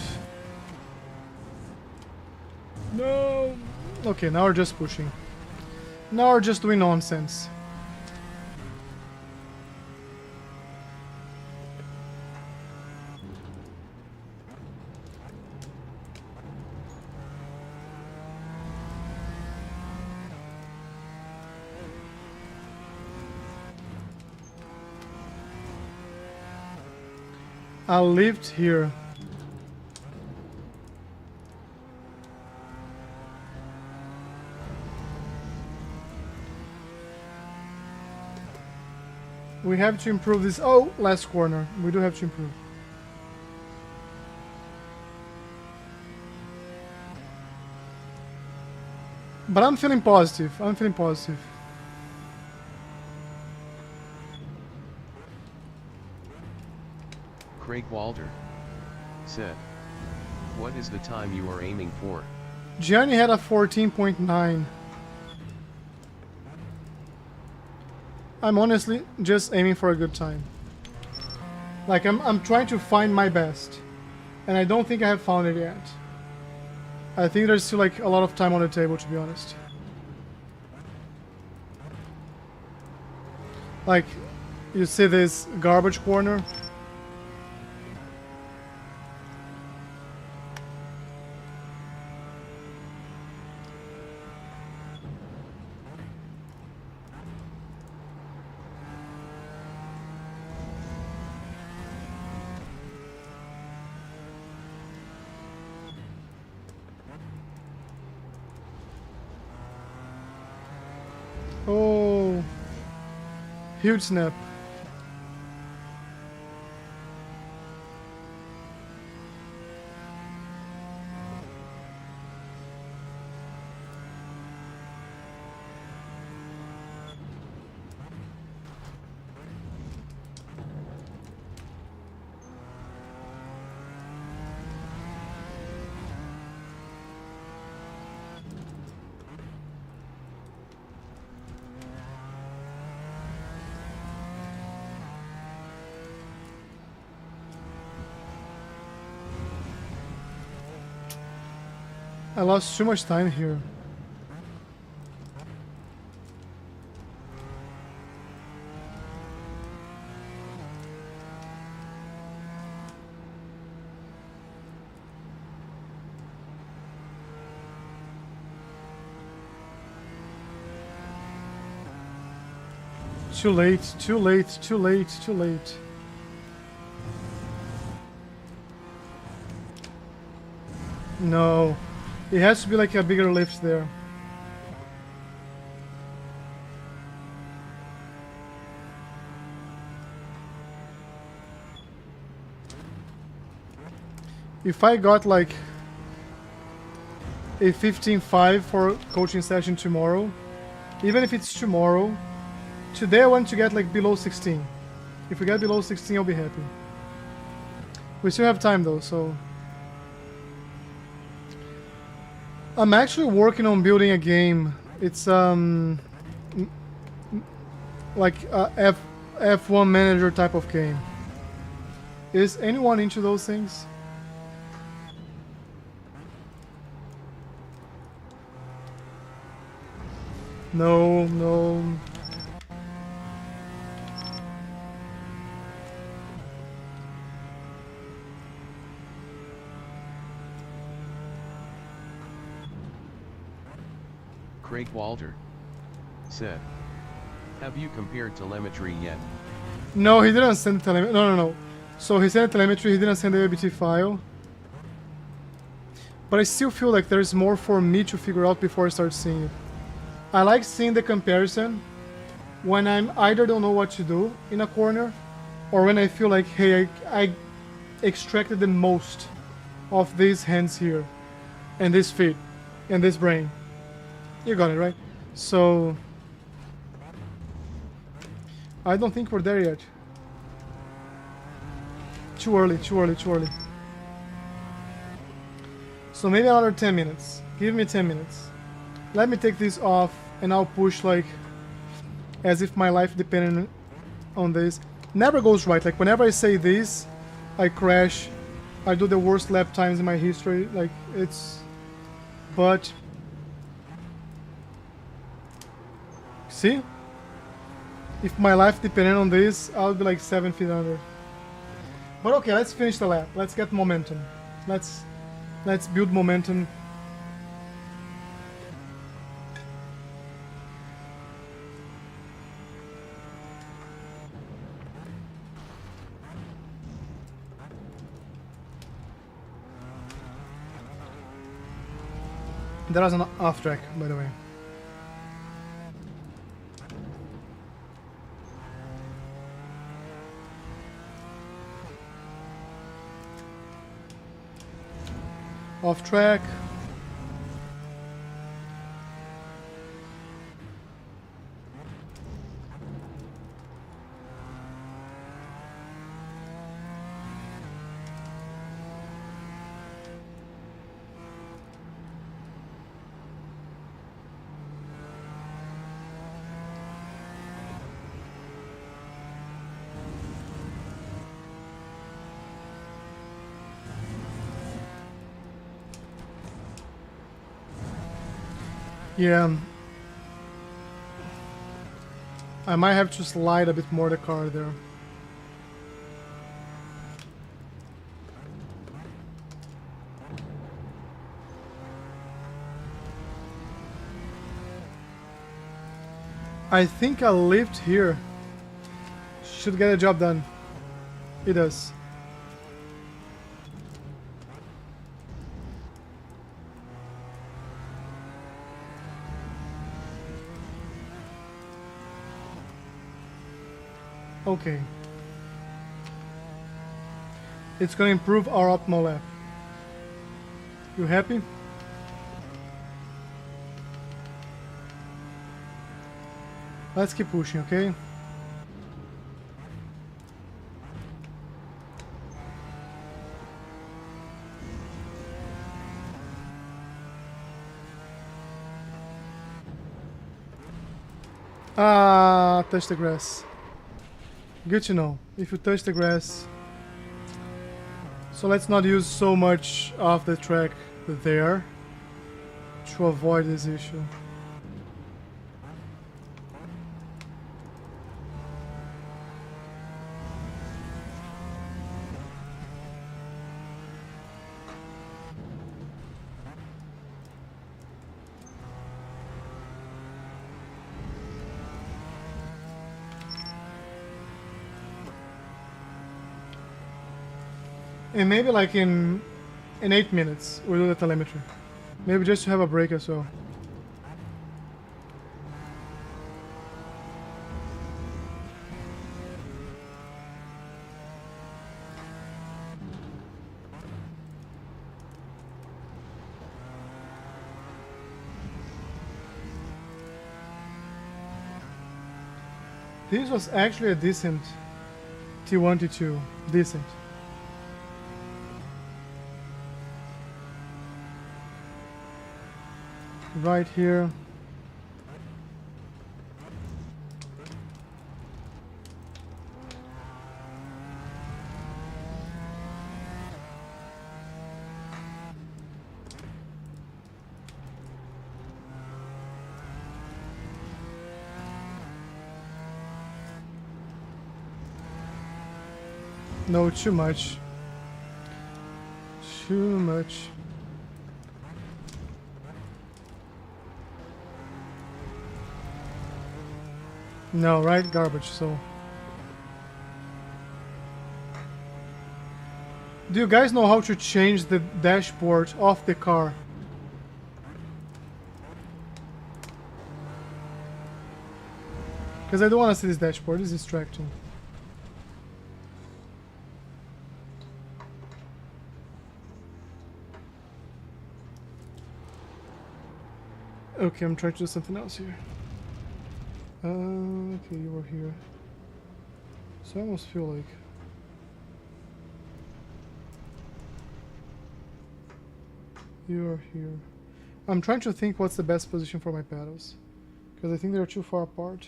No! Okay, now we're just pushing. Now we're just doing nonsense. I lived here. We have to improve this. Oh, last corner. We do have to improve. But I'm feeling positive. I'm feeling positive. Craig Walter said, "What is the time you are aiming for?" Gianni had a 14.9. I'm honestly just aiming for a good time. Like I'm trying to find my best, and I don't think I have found it yet. I think there's still like a lot of time on the table, to be honest. Like, you see this garbage corner? Oh, huge snap. I lost too much time here. Too late, too late, too late, too late. No. It has to be like a bigger lift there. If I got like a 15.5 for coaching session tomorrow, even if it's tomorrow, today I want to get like below 16. If we get below 16, I'll be happy. We still have time though, so... I'm actually working on building a game. It's like a F1 manager type of game. Is anyone into those things? No, no. Craig Walter said, "Have you compared telemetry yet?" No, he didn't send the telemetry. No, no, no. So he sent telemetry, he didn't send the ABT file. But I still feel like there's more for me to figure out before I start seeing it. I like seeing the comparison when I'm either don't know what to do in a corner, or when I feel like, hey, I extracted the most of these hands here, and this feet, and this brain. You got it, right? So... I don't think we're there yet. Too early, too early, too early. So maybe another 10 minutes. Give me 10 minutes. Let me take this off and I'll push like as if my life depended on this. Never goes right. Like whenever I say this, I crash. I do the worst lap times in my history. Like it's... But... See? If my life depended on this, I would be like 7 feet under. But okay, let's finish the lap. Let's get momentum. Let's build momentum. That was an off track, by the way. Off track. Yeah. I might have to slide a bit more the car there. I think a lift here should get the job done. It does. Okay. It's gonna improve our optimal lap. You happy? Let's keep pushing, okay? Ah, touch the grass. Good to know. If you touch the grass. So let's not use so much of the track there to avoid this issue. And maybe like in 8 minutes we'll do the telemetry. Maybe just to have a break as well. This was actually a decent T1, T2. Decent. Right here. No, too much. Too much. No, right? Garbage, so... Do you guys know how to change the dashboard of the car? Because I don't want to see this dashboard, it's distracting. Okay, I'm trying to do something else here. Okay, you were here. So I almost feel like... You are here. I'm trying to think what's the best position for my pedals. Because I think they're too far apart.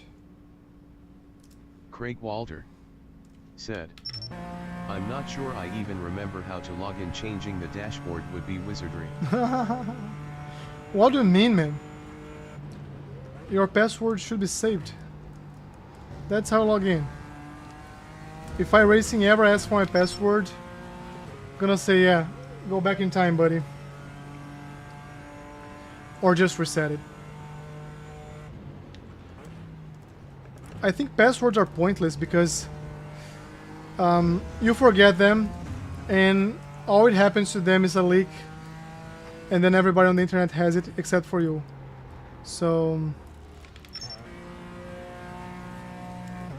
Craig Walter said, I'm not sure I even remember how to log in. Changing the dashboard would be wizardry. What do you mean, man? Your password should be saved. That's how I log in. If iRacing ever asks for my password, I'm gonna say, yeah, go back in time, buddy. Or just reset it. I think passwords are pointless because you forget them and all it happens to them is a leak and then everybody on the internet has it except for you. So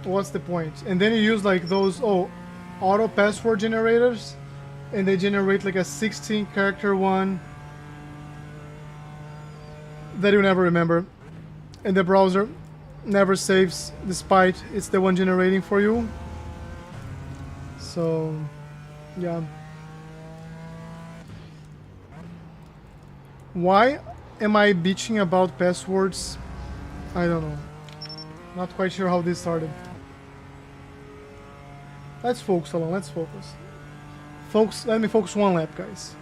what's the point? And then you use like those auto password generators, and they generate like a 16 character one that you never remember, and the browser never saves despite it's the one generating for you. So yeah. Why am I bitching about passwords? I don't know. Not quite sure how this started. Let's focus, Alon. Let's focus. Folks, let me focus one lap, guys.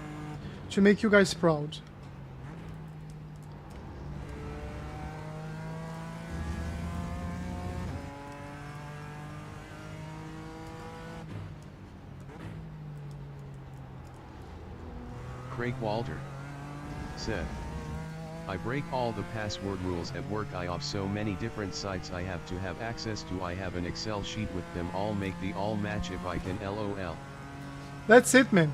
To make you guys proud. Craig Walter said, I break all the password rules at work. I off so many different sites I have to have access to. I have an Excel sheet with them all, make the all match if I can, lol. That's it, man.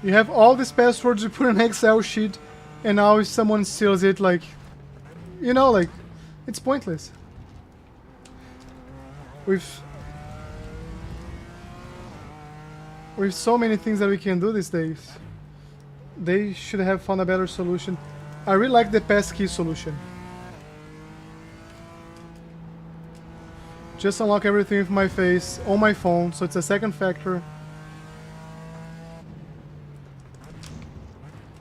You have all these passwords, you put in an Excel sheet, and now if someone steals it, like, you know, like, it's pointless. With so many things that we can do these days, they should have found a better solution. I really like the passkey solution. Just unlock everything with my face on my phone, so it's a second factor.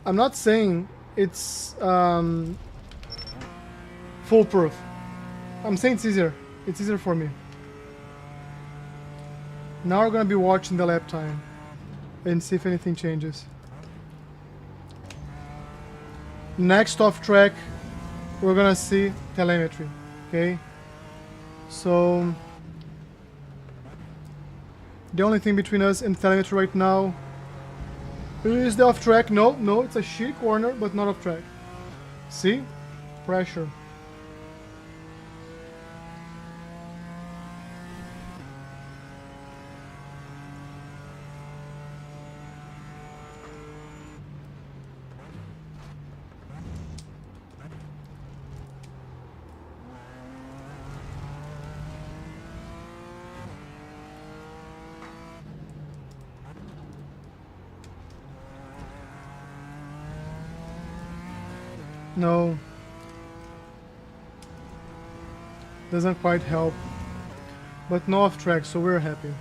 I'm not saying it's foolproof. I'm saying it's easier. It's easier for me. Now we're gonna be watching the lap time and see if anything changes. Next off track, we're gonna see telemetry. Okay, so the only thing between us and telemetry right now is the off track. No, it's a sheer corner, but not off track. See, pressure. No, doesn't quite help, but no off track, so we're happy.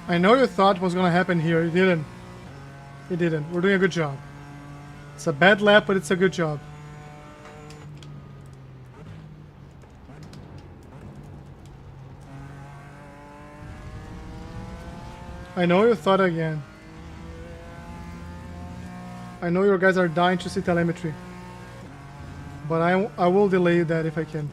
I know you thought was gonna happen here. It didn't. It didn't. We're doing a good job. It's a bad lap, but it's a good job. I know you thought again. I know you guys are dying to see telemetry. But I will delay that if I can.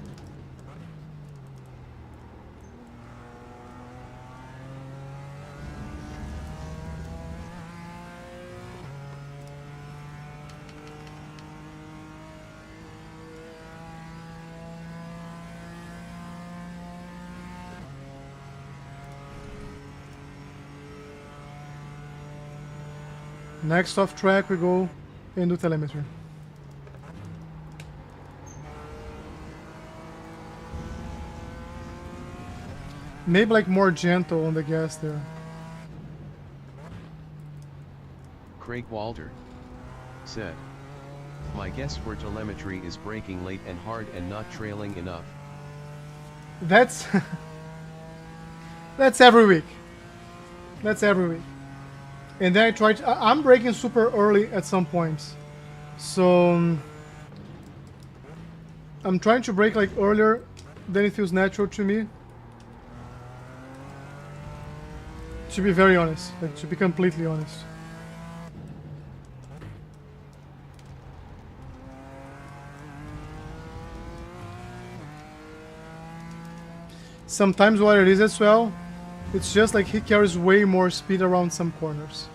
Next off track we go into telemetry. Maybe like more gentle on the gas there. Craig Walter said, my guess for telemetry is braking late and hard and not trailing enough. That's that's every week. That's every week. And then I tried. I'm braking super early at some points, so I'm trying to brake like earlier than it feels natural to me. To be very honest, like to be completely honest. Sometimes what it is as well, it's just like he carries way more speed around some corners.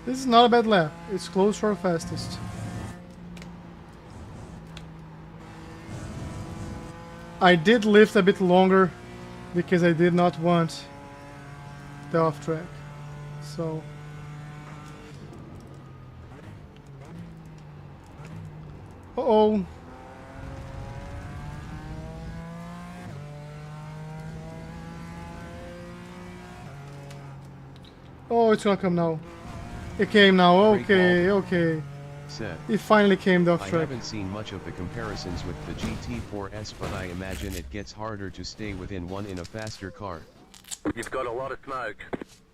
This is not a bad lap. It's close for our fastest. I did lift a bit longer because I did not want the off track. So uh-oh. Oh, it's gonna come now. It came now. Okay, okay. Said. It finally came off I track. haven't seen much of the comparisons with the GT4S, but I imagine it gets harder to stay within one in a faster car. You've got a lot of smoke.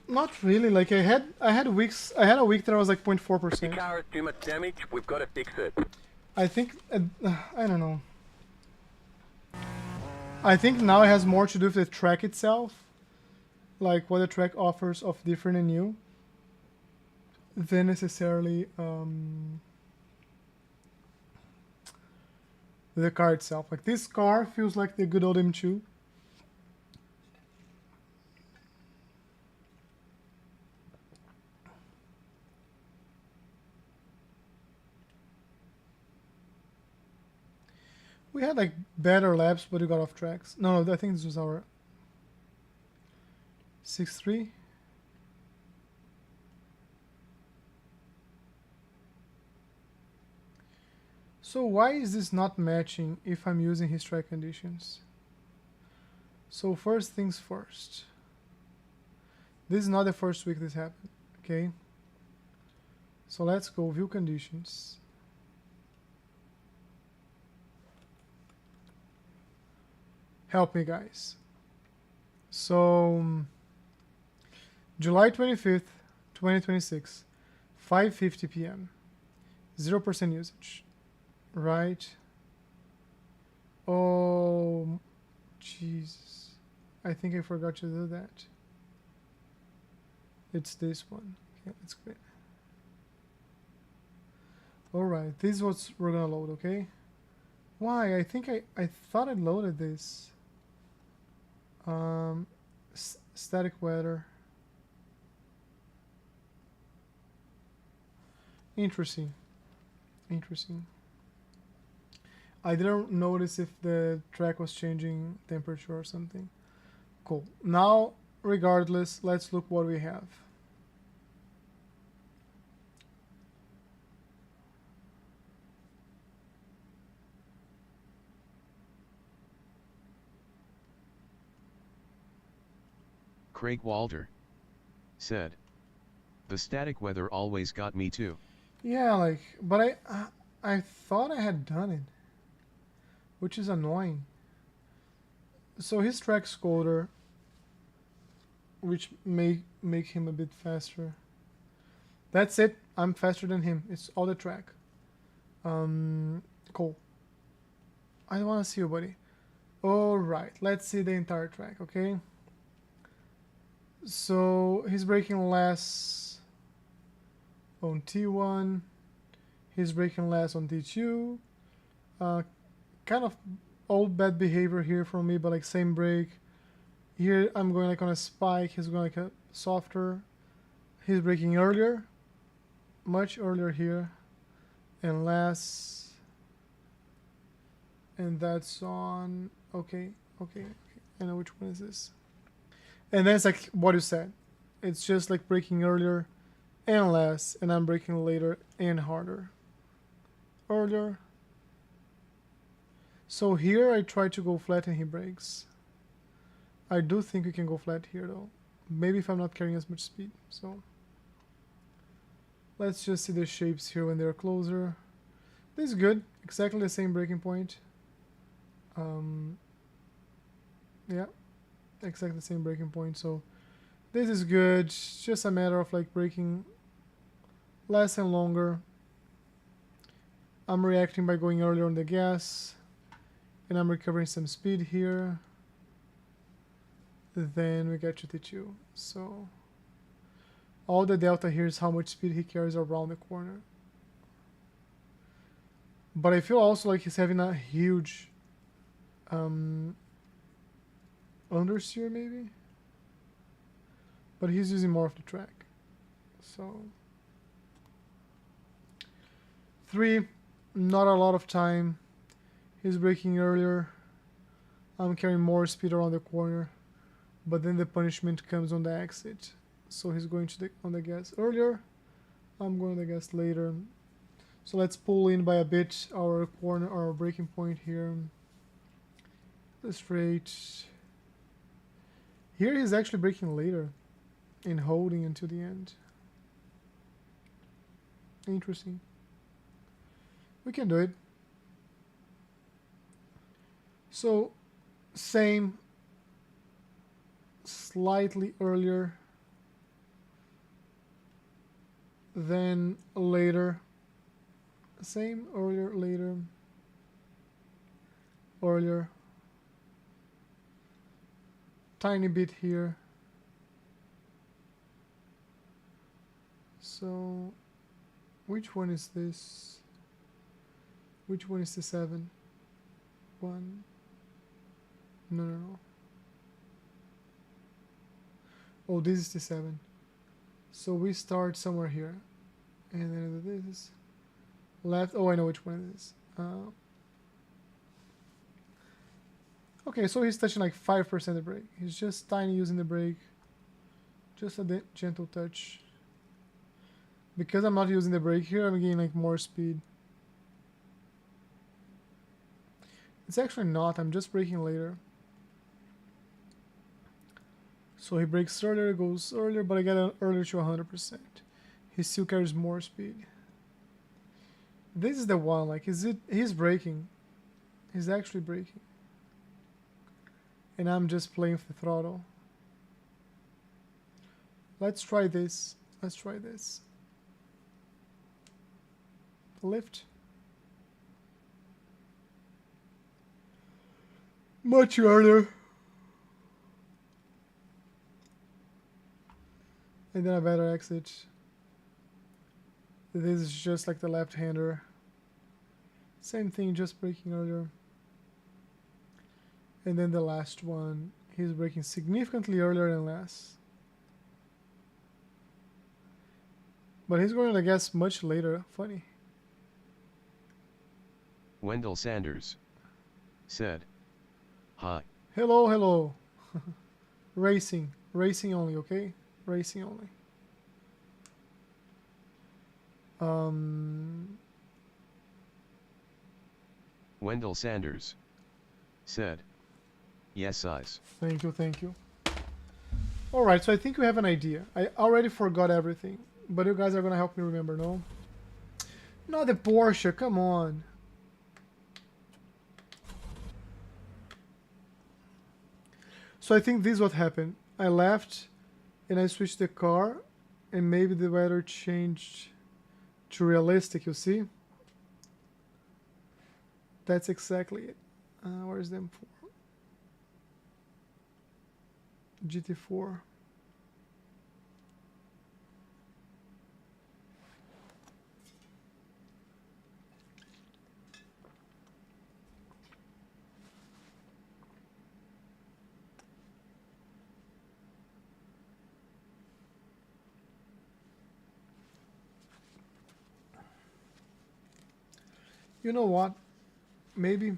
Not really. Like I had a week that I was like 0.4%. Your car has too much damage. We've got to fix it. I think I don't know. I think now it has more to do with the track itself, like what the track offers of different and new, than necessarily the car itself. Like this car feels like the good old M2. We had like better laps, but we got off tracks. No, I think this was our 6-3. So why is this not matching if I'm using his track conditions? So first things first. This is not the first week this happened, okay? So let's go view conditions. Help me, guys. So July 25th, 2026, 5:50 p.m. 0% usage. Right. Oh, Jesus. I think I forgot to do that. It's this one. Okay, let's quit. Alright, this is what we're gonna load, okay? Why? I think I thought I loaded this. Static weather. Interesting. Interesting. I didn't notice if the track was changing temperature or something. Cool. Now, regardless, let's look what we have. Craig Walter said, "The static weather always got me too." Yeah, like, but I thought I had done it, which is annoying. So his track's colder, which may make him a bit faster. That's it. I'm faster than him. It's all the track. Cool. I want to see you, buddy. Alright, let's see the entire track, okay? So he's braking less on T1. He's braking less on T2. Kind of old bad behavior here from me, but like same brake. Here I'm going like on a spike. He's going like a softer. He's braking earlier, much earlier here, and less. And that's on. Okay. I know which one is this. And then it's like what you said. It's just like braking earlier and less, and I'm braking later and harder. Earlier. So here I try to go flat and he brakes. I do think we can go flat here though. Maybe if I'm not carrying as much speed. So let's just see the shapes here when they're closer. This is good. Exactly the same braking point. Yeah. Exactly the same braking point. So this is good. It's just a matter of like braking less and longer. I'm reacting by going earlier on the gas, and I'm recovering some speed here. Then we get GT2. So all the delta here is how much speed he carries around the corner. But I feel also like he's having a huge understeer maybe. But he's using more of the track. So 3, not a lot of time. He's braking earlier. I'm carrying more speed around the corner. But then the punishment comes on the exit. So he's going to on the gas earlier. I'm going to the gas later. So let's pull in by a bit our corner, our braking point here. The straight. Here he's actually braking later and holding until the end. Interesting. We can do it. So same, slightly earlier, then later. Same, earlier, later, earlier, tiny bit here. So which one is this? Which one is the 7? 1. No. Oh, this is the 7. So we start somewhere here, and then this is left. Oh, I know which one it is. Okay, so he's touching like 5% of the brake. He's just tiny using the brake. Just a gentle touch. Because I'm not using the brake here, I'm getting like more speed. It's actually not, I'm just braking later. So he brakes earlier, goes earlier, but I get earlier to 100%. He still carries more speed. This is the one, like, he's braking. He's actually braking. And I'm just playing with the throttle. Let's try this. Let's try this. Lift. Much earlier. And then a better exit. This is just like the left-hander. Same thing, just braking earlier. And then the last one, he's braking significantly earlier and less. But he's going to gas much later. Funny. Wendell Sanders said, "Hi." Hello, hello. Racing. Racing only, okay? Racing only. Wendell Sanders said, "Yes, eyes." Thank you, thank you. Alright, so I think we have an idea. I already forgot everything, but you guys are gonna help me remember, no? Not the Porsche, come on. So I think this is what happened. I left and I switched the car and maybe the weather changed to realistic, you see? That's exactly it. Where's the M4? GT4. You know what? Maybe.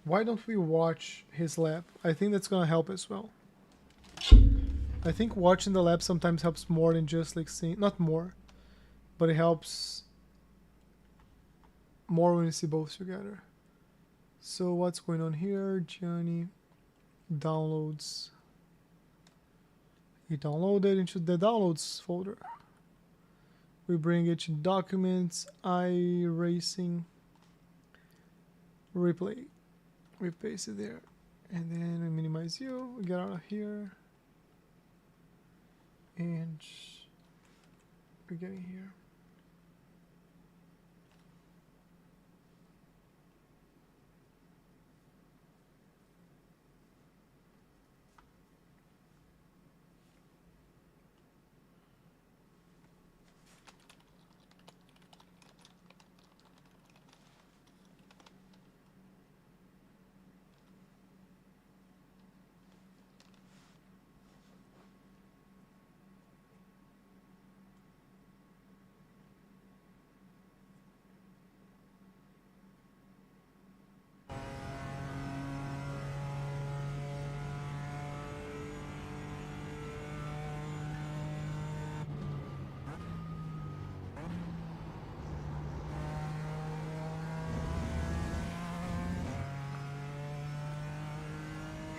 Why don't we watch his lap? I think that's gonna help as well. I think watching the lap sometimes helps more than just like seeing. Not more, but it helps more when you see both together. So what's going on here? Johnny downloads. He downloaded into the downloads folder. We bring it to documents, iRacing, replay. We paste it there. And then we minimize you, we get out of here. And we're getting here.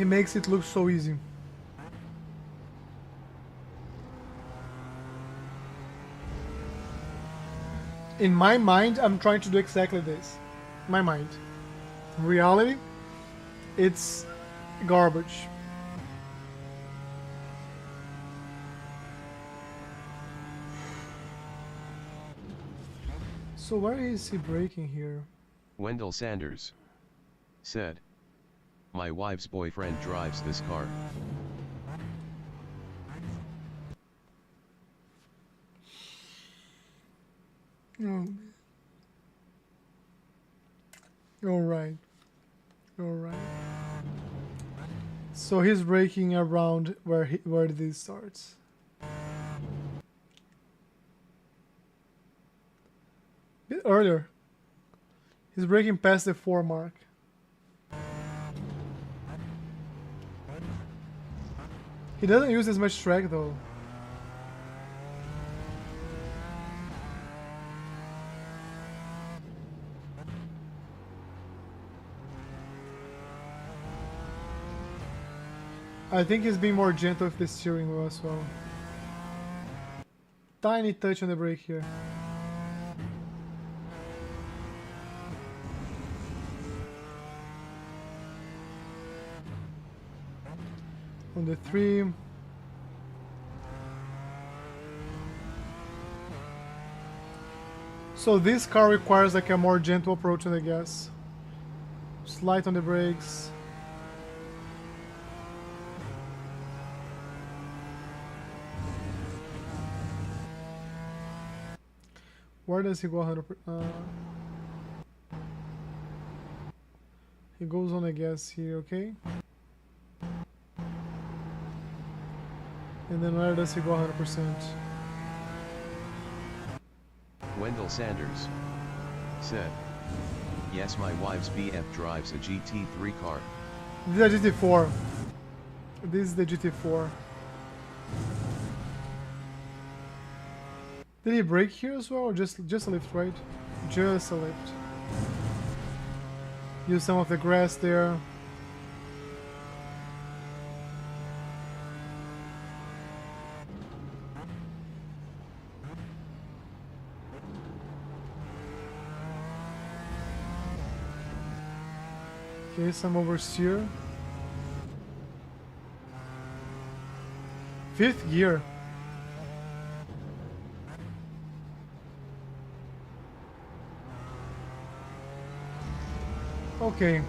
He makes it look so easy. In my mind, I'm trying to do exactly this. My mind. In reality, it's garbage. So why is he braking here? Wendell Sanders said, "My wife's boyfriend drives this car." Oh. Alright. Alright. So he's braking around where this starts. Bit earlier. He's braking past the 4 mark. He doesn't use as much track though. I think he's being more gentle with the steering wheel as well. Tiny touch on the brake here. On the 3. So this car requires like a more gentle approach on the gas. Slight on the brakes. Where does he go 100%? He goes on the gas here, okay? And then where does he go 100%? Wendell Sanders said, "Yes, my wife's BF drives a GT3 car." This is a GT4. This is the GT4. Did he brake here as well, or just a lift, right? Just a lift. Use some of the grass there. Okay, some oversteer. 5th gear. Okay.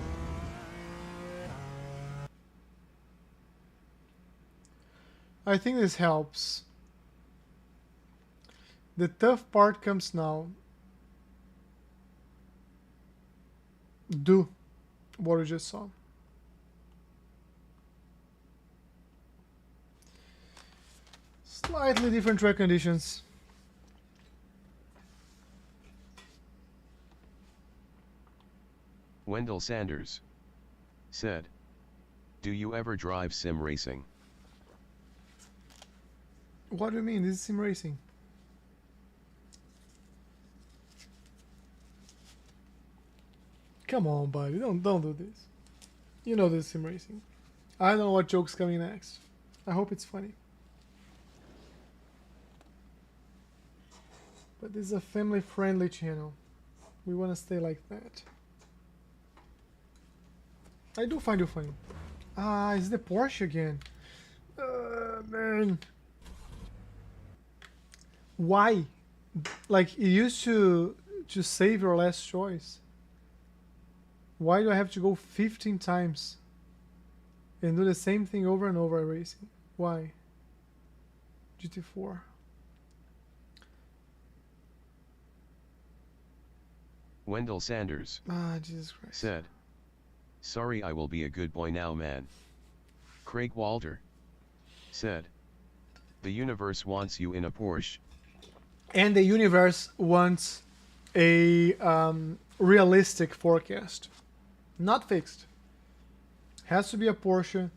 I think this helps. The tough part comes now. Do what we just saw. Slightly different track conditions. Wendell Sanders said, "Do you ever drive sim racing?" What do you mean? This is sim racing. Come on, buddy. Don't do this. You know this is sim racing. I don't know what joke's coming next. I hope it's funny. But this is a family-friendly channel. We want to stay like that. I do find you funny. Ah, it's the Porsche again. Man. Why? Like, you used to save your last choice. Why do I have to go 15 times and do the same thing over and over racing? Why? GT4. Wendell Sanders Jesus Christ. said, "Sorry, I will be a good boy now, man." Craig Walter said, "The universe wants you in a Porsche." And the universe wants a realistic forecast. Not fixed. Has to be a Porsche.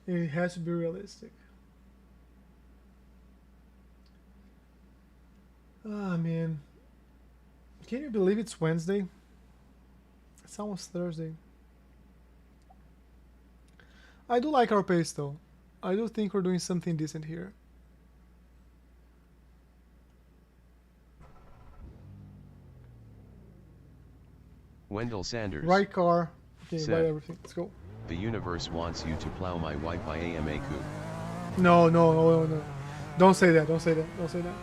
It has to be realistic. Ah, man. Can you believe it's Wednesday? It's almost Thursday. I do like our pace though. I do think we're doing something decent here. Wendell Sanders. Right car. Okay, Set. right everything. Let's go. The universe wants you to plow my Wi-Fi AMA coup. No, no, no, no. Don't say that. Don't say that. Don't say that.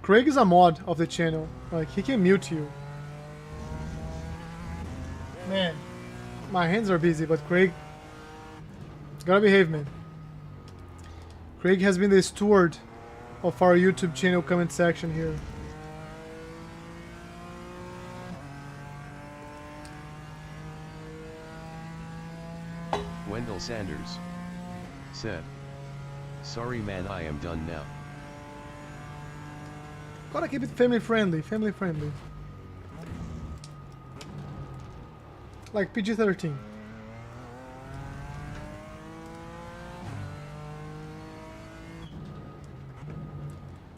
Craig is a mod of the channel. Like, he can mute you. Man, my hands are busy, but Craig gotta behave, man. Craig has been the steward of our YouTube channel comment section here. Wendell Sanders said, "Sorry man, I am done now." Gotta keep it family friendly, family friendly. Like PG-13.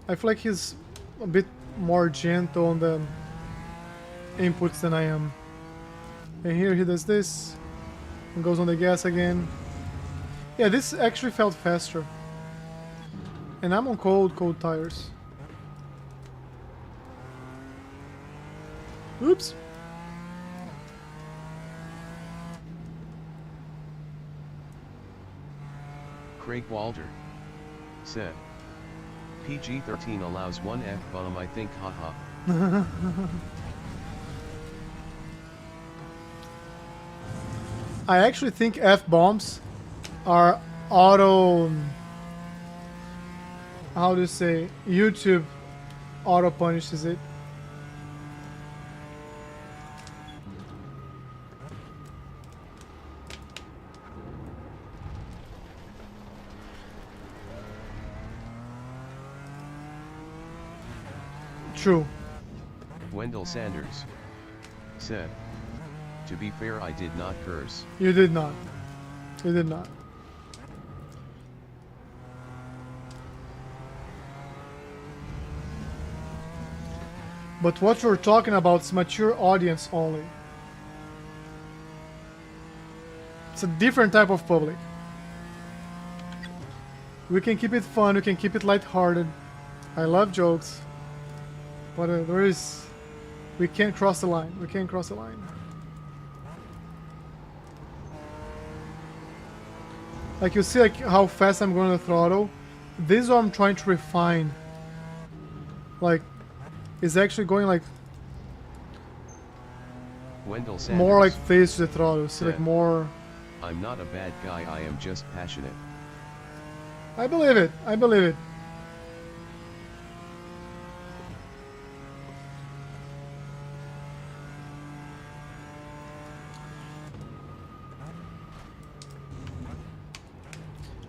I feel like he's a bit more gentle on the inputs than I am. And here he does this and goes on the gas again. Yeah, this actually felt faster. And I'm on cold tires. Oops. Craig Walter said, "PG-13 allows one F-bomb, I think, haha." I actually think F-bombs are auto... How to say? YouTube auto punishes it. True. Wendell Sanders said, "To be fair, I did not curse." You did not. You did not. But what you're talking about is mature audience only. It's a different type of public. We can keep it fun, we can keep it lighthearted. I love jokes. But there is... We can't cross the line. We can't cross the line. Like, you see like how fast I'm going to throttle? This is what I'm trying to refine. Like, it's actually going like... Wendell Sanders more like face to the throttle. See, like more... "I'm not a bad guy, I am just passionate." I believe it. I believe it.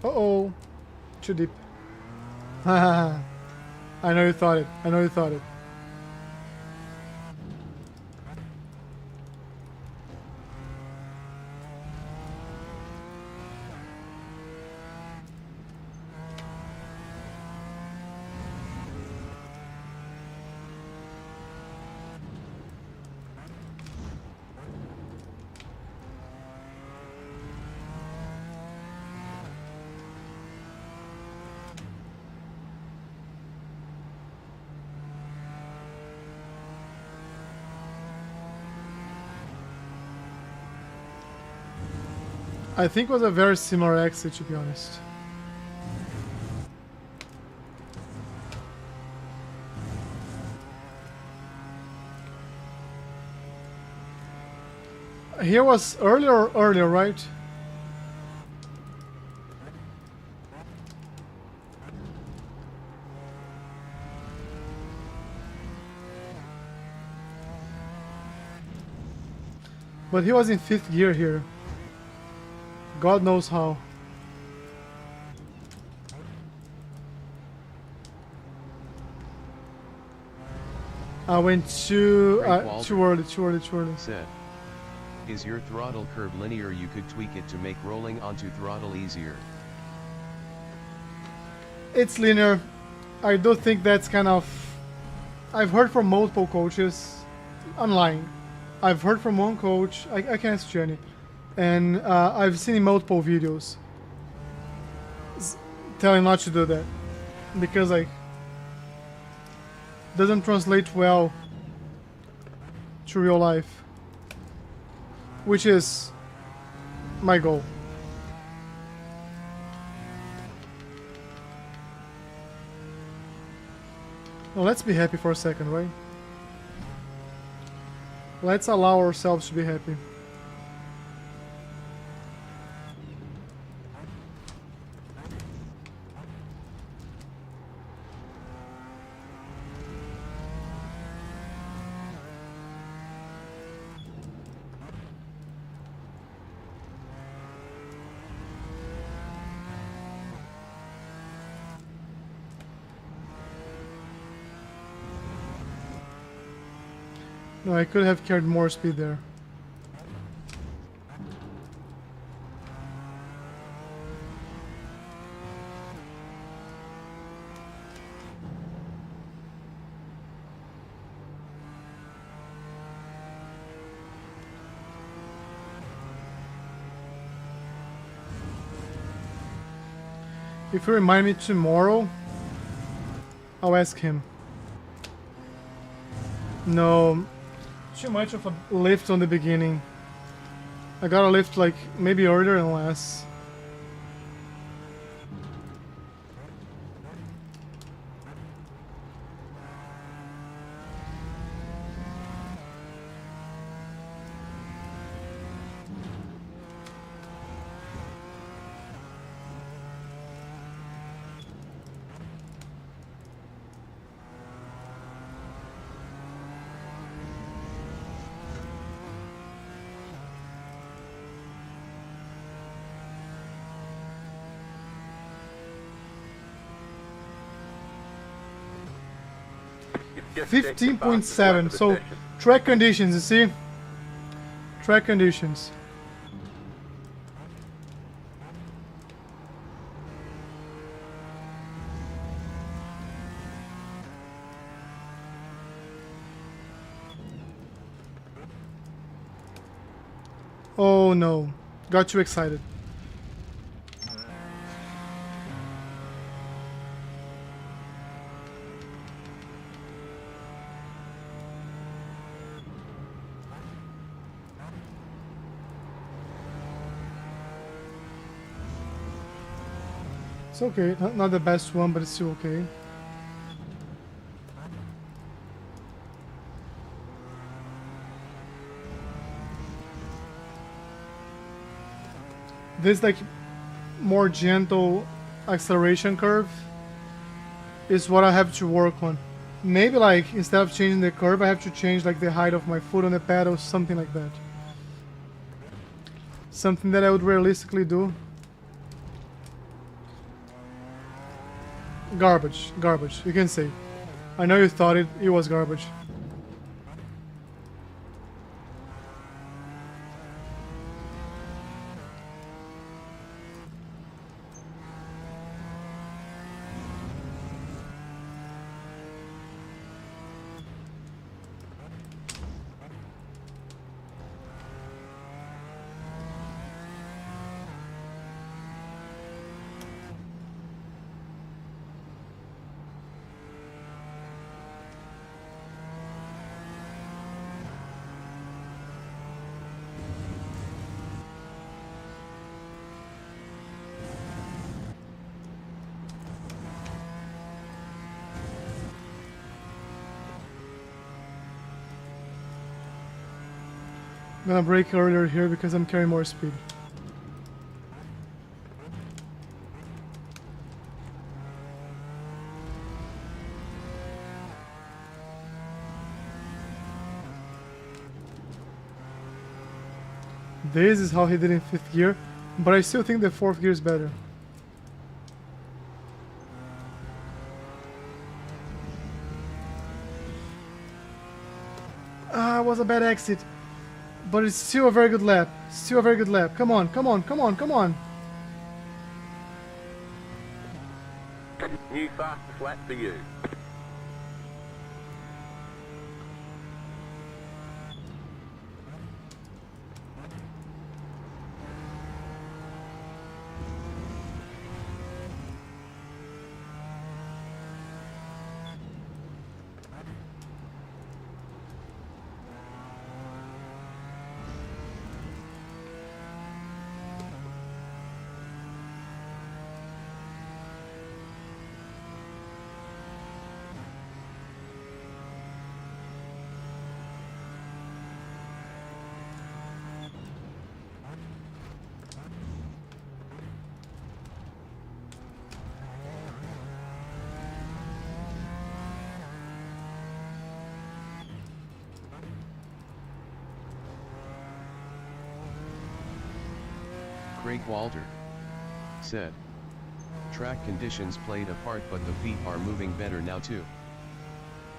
Uh-oh. Too deep. I know you thought it. I know you thought it. I think it was a very similar exit, to be honest. Here was earlier, right? But he was in 5th gear here. God knows how. I went too early. Said, "Is your throttle curve linear? You could tweak it to make rolling onto throttle easier." It's linear. I do think that's kind of... I've heard from multiple coaches. I'm lying. I've heard from one coach. I can ask Jenny, and I've seen in multiple videos telling not to do that because like doesn't translate well to real life, which is my goal. Now let's be happy for a second, right? Let's allow ourselves to be happy. No, I could have carried more speed there. If you remind me tomorrow, I'll ask him. No, too much of a lift on the beginning. I gotta lift like maybe earlier and less. Just check the 15.7. fastest So lap of the track conditions, you see? Track conditions. Oh no. Got too excited. It's okay. Not the best one, but it's still okay. This like more gentle acceleration curve is what I have to work on. Maybe like instead of changing the curve, I have to change like the height of my foot on the pedal, something like that. Something that I would realistically do. Garbage, garbage, you can say. I know you thought it was garbage. I'm gonna brake earlier here because I'm carrying more speed. This is how he did in 5th gear, but I still think the 4th gear is better. Ah, it was a bad exit. But it's still a very good lap. Still a very good lap. Come on, come on, come on, come on. new fastest lap for you. Craig Walter said, track conditions played a part, but the feet are moving better now too.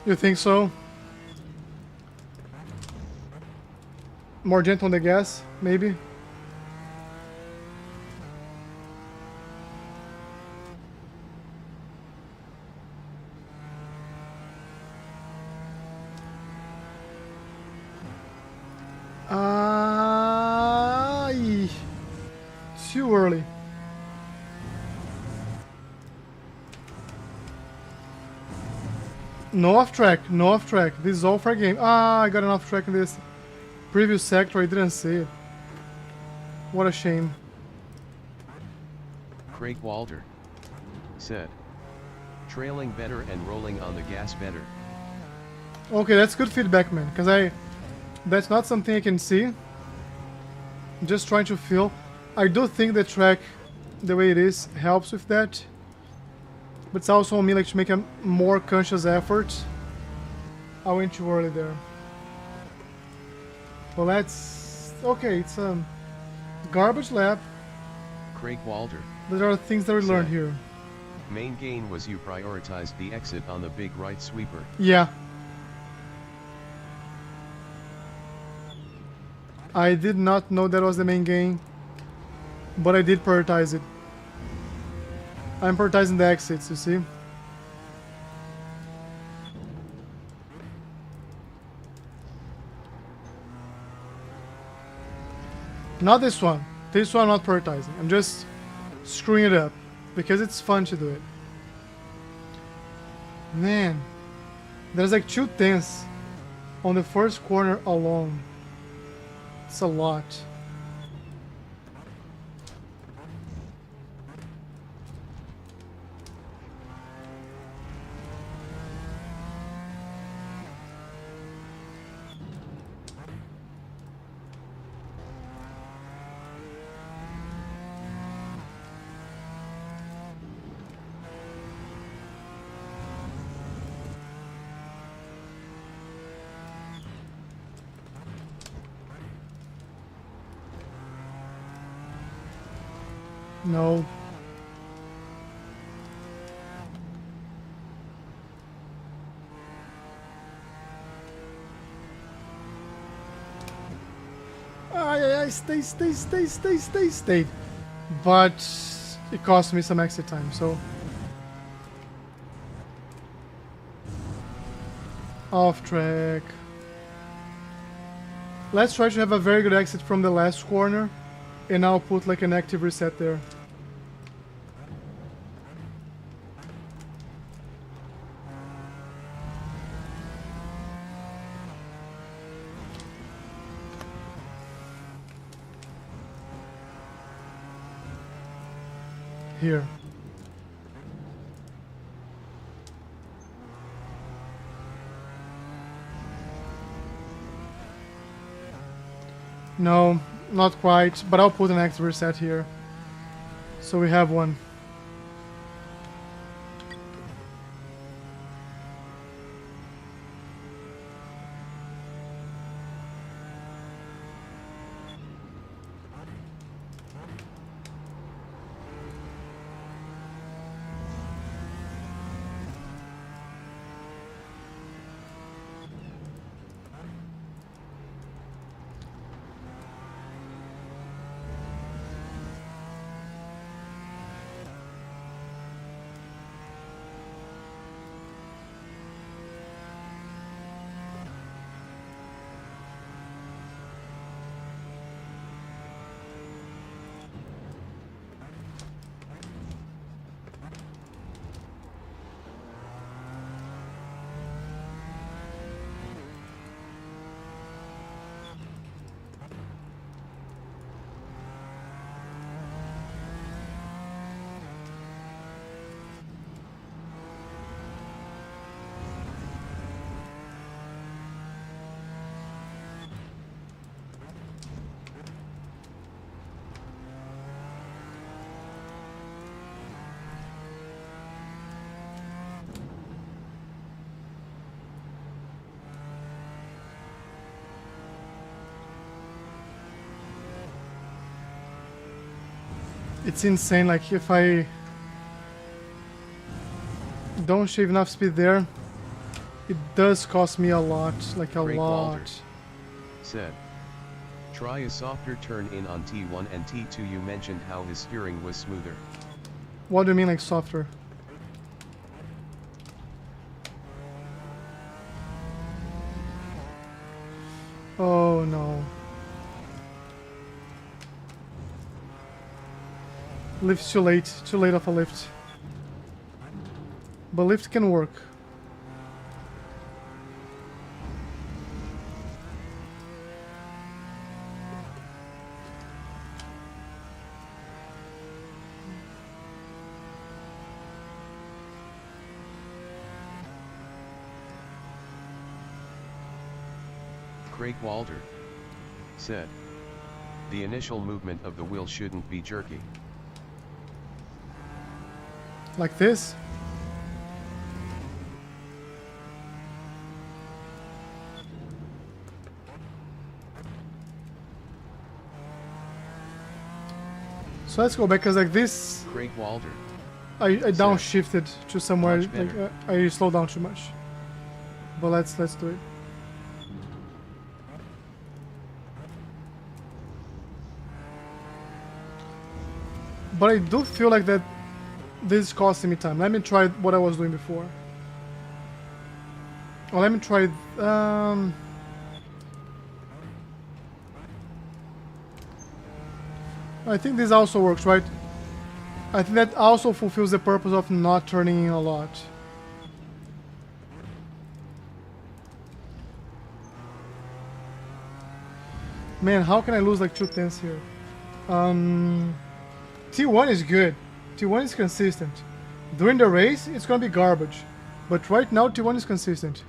You think so? More gentle on the gas, maybe? Too early. No off track, no off track. This is all for game. I got an off track in this previous sector. I didn't see it. What a shame. Craig Walter said, trailing better and rolling on the gas better. Okay, that's good feedback, man. Because that's not something I can see. I'm just trying to feel. I do think the track, the way it is, helps with that. But it's also on me, like, to make a more conscious effort. I went too early there. Well, that's okay. It's a garbage lap. Craig Walter. There are things that we learned here. Main gain was you prioritized the exit on the big right sweeper. Yeah. I did not know that was the main gain, but I did prioritize it. I'm prioritizing the exits, you see? Not this one. This one I'm not prioritizing. I'm just screwing it up because it's fun to do it. Man, there's like 2 tenths on the first corner alone. It's a lot. No. Stay. But it cost me some extra time, so. Off track. Let's try to have a very good exit from the last corner, and I'll put like an active reset there. Here. No, not quite, but I'll put an active reset here. So we have one. It's insane. Like if I don't shave enough speed there, it does cost me a lot, like a Frank lot. Walter said, try a softer turn in on T1 and T2. You mentioned how his steering was smoother. What do you mean like softer? Oh no. Lift's too late of a lift. But lift can work. Craig Walter said, the initial movement of the wheel shouldn't be jerky. Like this? So let's go back, because like this, Craig Walter I downshifted to somewhere, Much like better. I slowed down too much. But let's do it. But I do feel like that this is costing me time. Let me try what I was doing before. Or let me try. I think this also works, right? I think that also fulfills the purpose of not turning in a lot. Man, how can I lose like 2/10 here? T1 is good. T1 is consistent. During the race, it's gonna be garbage. But right now, T1 is consistent.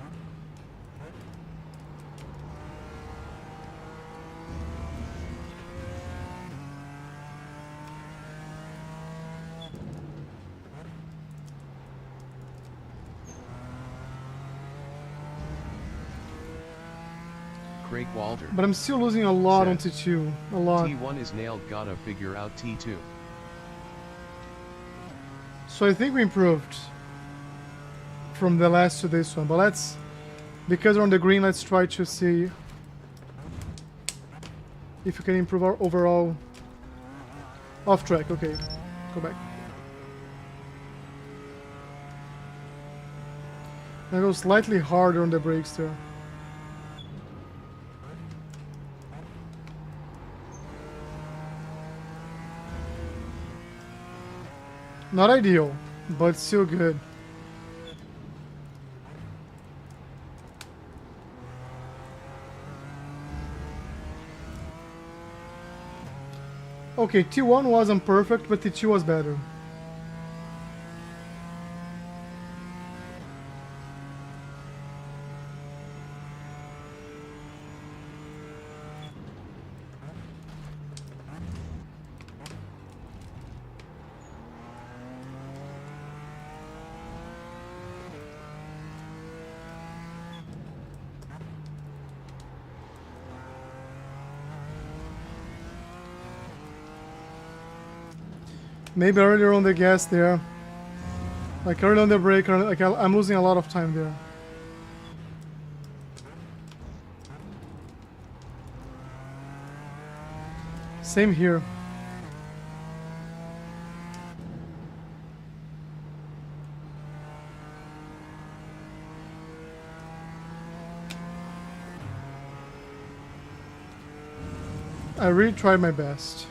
Craig Walter. But I'm still losing a lot on Said, T2. A lot. T1 is nailed, gotta figure out T2. So I think we improved from the last to this one. But let's, because we're on the green, let's try to see if we can improve our overall off track. Okay, go back. I go slightly harder on the brakes there. Not ideal, but still good. Okay, T1 wasn't perfect, but T2 was better. Maybe earlier on the gas there. Like early on the brake, like I'm losing a lot of time there. Same here. I really tried my best.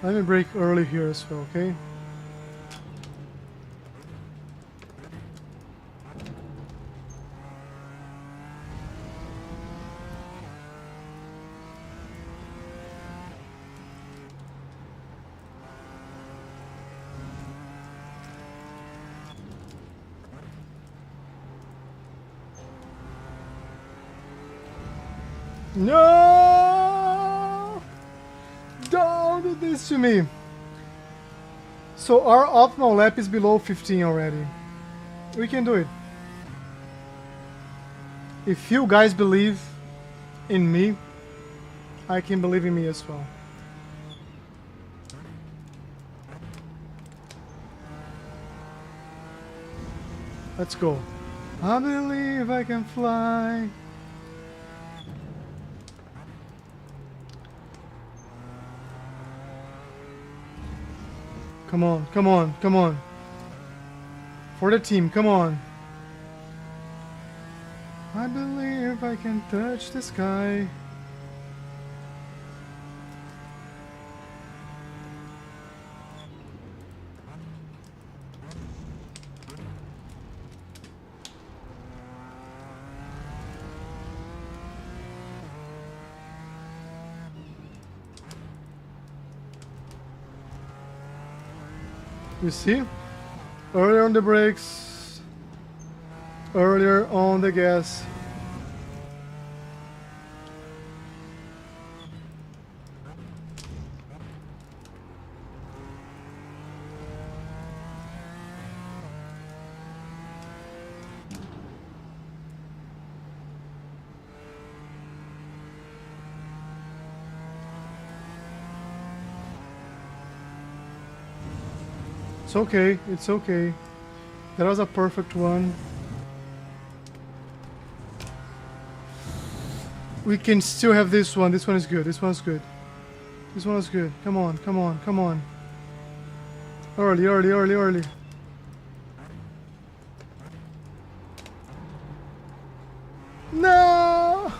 Let me brake early here as well, okay? No! Don't do this to me. So our optimal lap is below 15 already. We can do it. If you guys believe in me, I can believe in me as well. Let's go. I believe I can fly. Come on, come on, come on. For the team, come on. I believe I can touch the sky. You see? Earlier on the brakes, earlier on the gas. It's okay, it's okay. That was a perfect one. We can still have this one. This one is good. This one is good. This one is good. Come on, come on, come on. Early, early, early, early. No!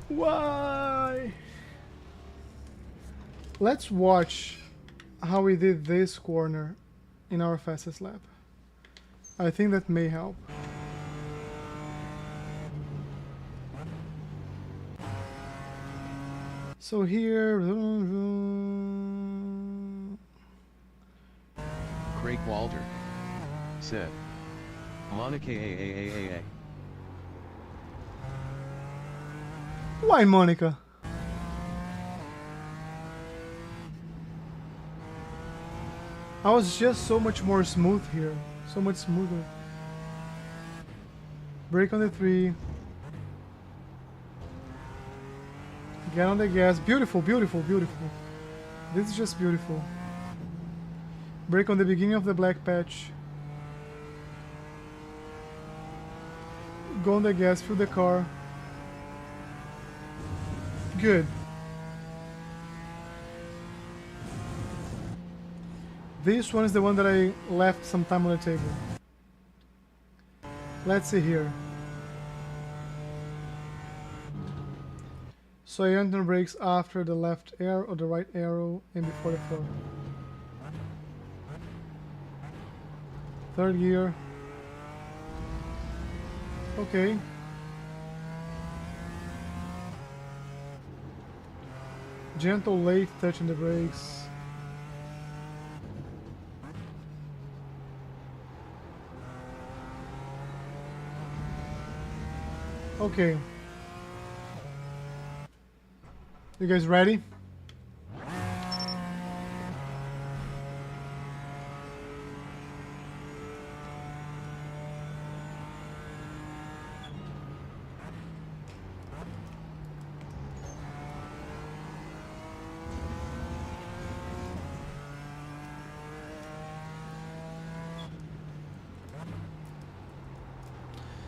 Why? Let's watch how we did this corner in our fastest lap. I think that may help. So here... Craig Walter said, Monica AAAAA. Why, Monica? I was just so much more smooth here. So much smoother. Brake on the 3. Get on the gas. Beautiful, beautiful, beautiful. This is just beautiful. Brake on the beginning of the black patch. Go on the gas, fill the car. Good. This one is the one that I left some time on the table. Let's see here. So I enter brakes after the left arrow or the right arrow and before the floor. Third gear. Okay. Gentle late touching the brakes. Okay. You guys ready?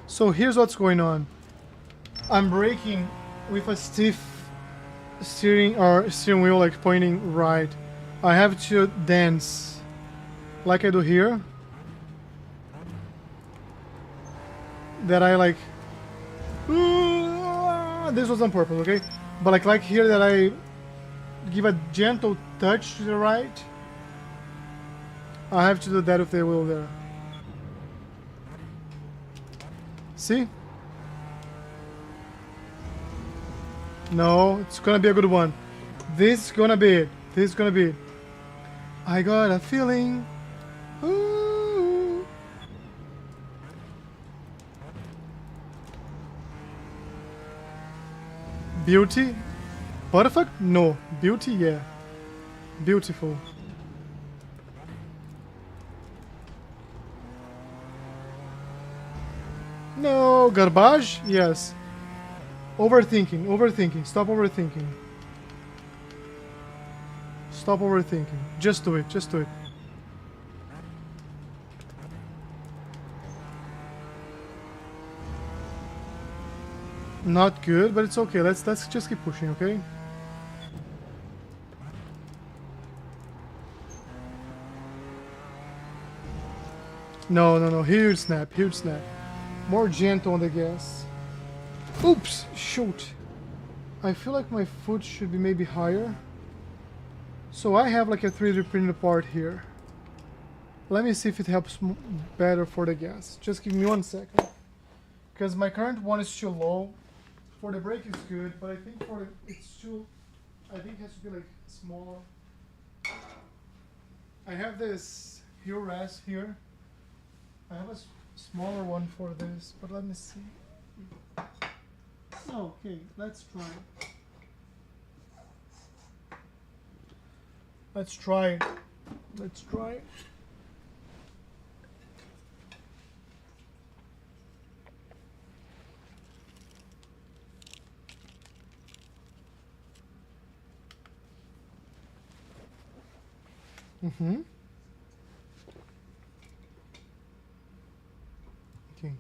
So here's what's going on. I'm braking with a stiff steering wheel like pointing right. I have to dance like I do here. That I like this was on purpose, okay? But like here that I give a gentle touch to the right. I have to do that with the wheel there. See? No, it's gonna be a good one. This is gonna be it. This is gonna be it. I got a feeling. Ooh. Beauty? Perfect? No. Beauty? Yeah. Beautiful. Oh, garbage? Yes. Overthinking, overthinking. Stop overthinking. Stop overthinking. Just do it, just do it. Not good, but it's okay. Let's just keep pushing, okay? No, no, no. Huge snap, huge snap. More gentle on the gas. Oops! Shoot. I feel like my foot should be maybe higher. So I have like a 3D printed part here. Let me see if it helps better for the gas. Just give me 1 second. Because my current one is too low. For the brake is good, but I think for it's too... I think it has to be like smaller. I have this heel rest here. I have a smaller one for this, but let me see. Okay, let's try. Let's try. Let's try. Mm-hmm. Okay.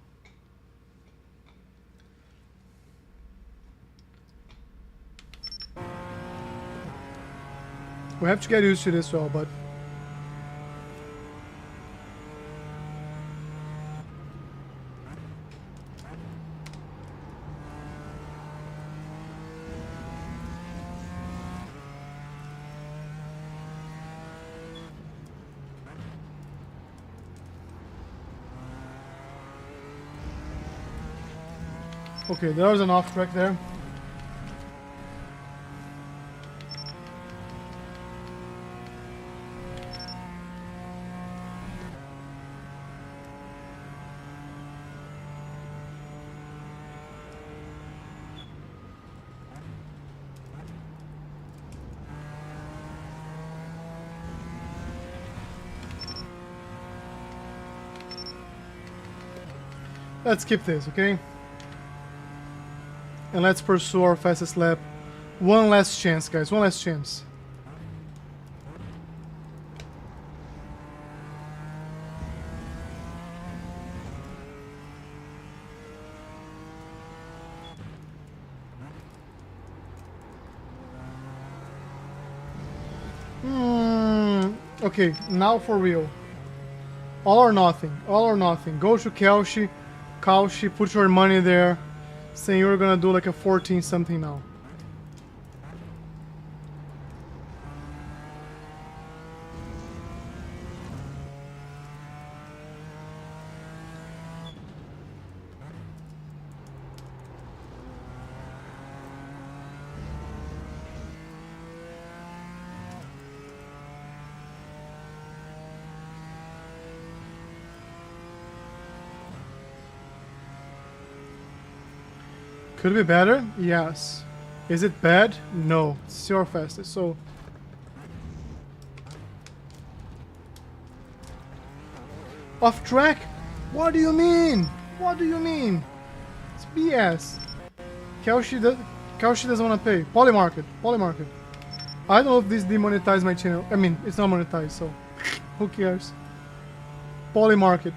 We have to get used to this, well, but okay, there was an off track there. Let's skip this, okay? And let's pursue our fastest lap. One last chance, guys. One last chance. Okay, now for real. All or nothing. All or nothing. Go to Kelshi. Kelshi, put your money there. Saying you're gonna do like a 14 something now. Could it be better? Yes. Is it bad? No. It's still our fastest, so... Off track? What do you mean? What do you mean? It's BS. Kelshi doesn't want to pay. Polymarket. Polymarket. I don't know if this demonetized my channel. I mean, it's not monetized, so... Who cares? Polymarket.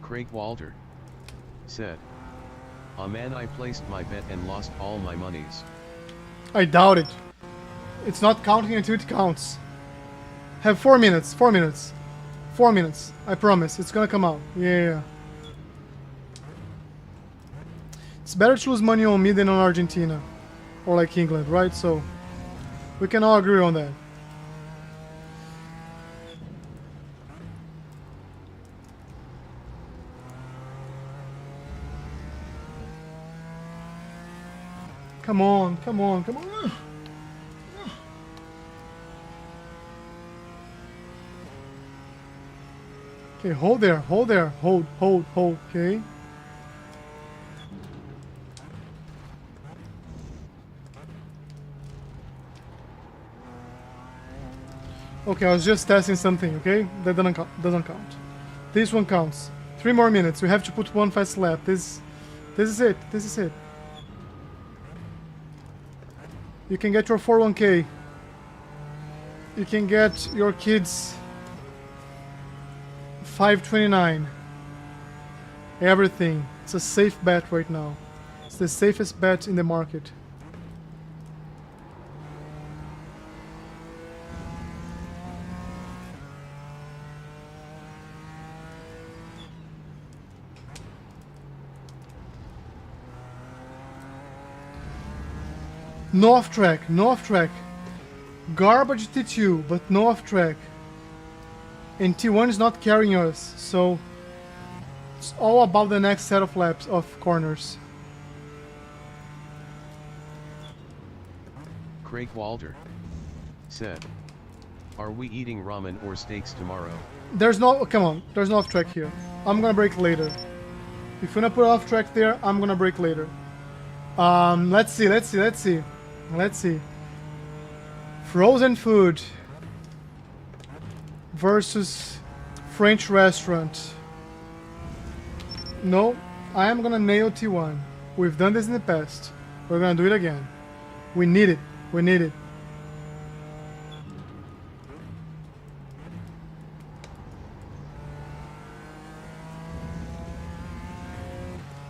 Craig Walter said, "Ah man, I placed my bet and lost all my monies." I doubt it. It's not counting until it counts. Have 4 minutes. 4 minutes. 4 minutes. I promise. It's gonna come out. Yeah. It's better to lose money on me than on Argentina. Or like England, right? So, we can all agree on that. Come on, come on, come on. Okay, hold there, hold there. Hold, okay. Okay, I was just testing something, okay? That doesn't count. This one counts. 3 more minutes. We have to put one fast lap. This is it. This is it. You can get your 401k. You can get your kids 529. Everything. It's a safe bet right now. It's the safest bet in the market. No off track, no off track. Garbage T2, but no off track. And T1 is not carrying us, so it's all about the next set of laps of corners. Craig Walter said, "Are we eating ramen or steaks tomorrow?" There's no, come on, there's no off track here. I'm gonna brake later. If you're gonna put off track there, I'm gonna brake later. Let's see. Frozen food versus French restaurant. No, I am gonna nail T1. We've done this in the past. We're gonna do it again. We need it. We need it.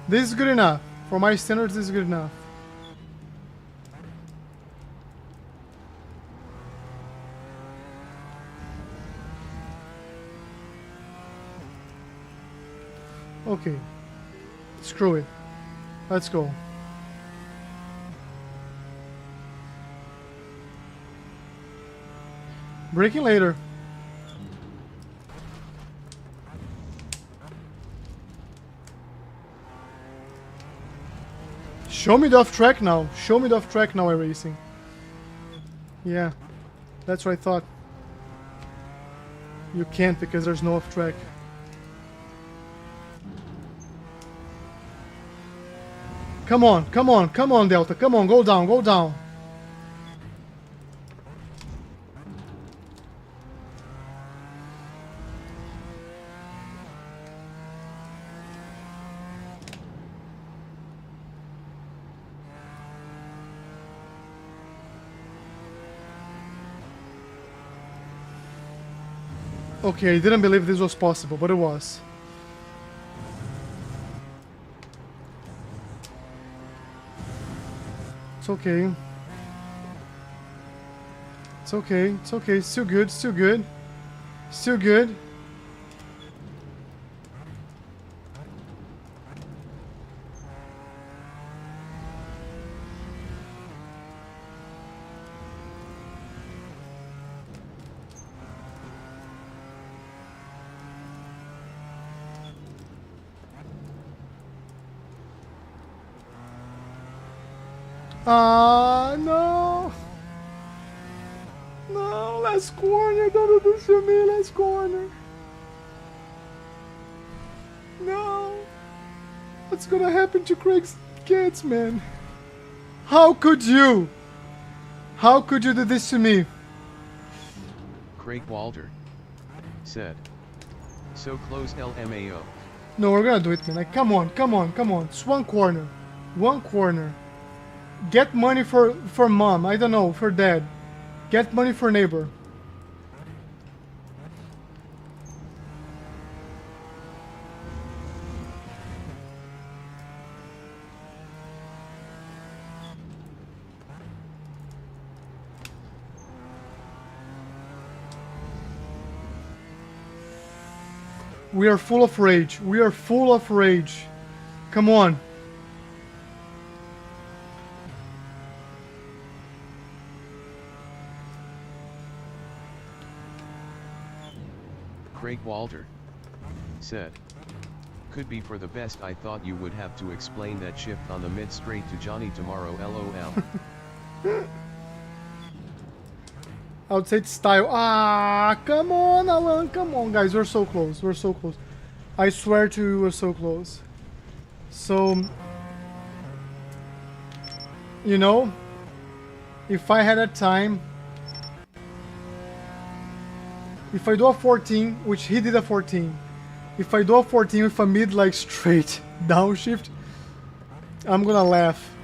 This is good enough. For my standards, this is good enough. Okay. Screw it. Let's go. Braking later. Show me the off track now. Show me the off track now, iRacing. Yeah, that's what I thought. You can't because there's no off track. Come on, come on, come on, Delta. Come on, go down, go down. Okay, I didn't believe this was possible, but it was. It's okay. It's okay, it's okay. Still good, still good. Still good. No. No, last corner. Don't do this to me, last corner. No. What's gonna happen to Craig's kids, man? How could you? How could you do this to me? Craig Walter said, "So close LMAO." No, we're gonna do it, man. Like, come on, come on, come on. It's one corner. One corner. Get money for mom. I don't know, for dad. Get money for neighbor. We are full of rage. We are full of rage. Come on. Craig Walter said, "Could be for the best. I thought you would have to explain that shift on the mid straight to Johnny tomorrow, lol." I would say it's style. Ah, come on, Alan. Come on, guys. We're so close. We're so close. I swear to you, we're so close. So, you know, if I had a time, If I do a 14, which he did a 14, if I do a 14 with a mid like straight downshift, I'm gonna laugh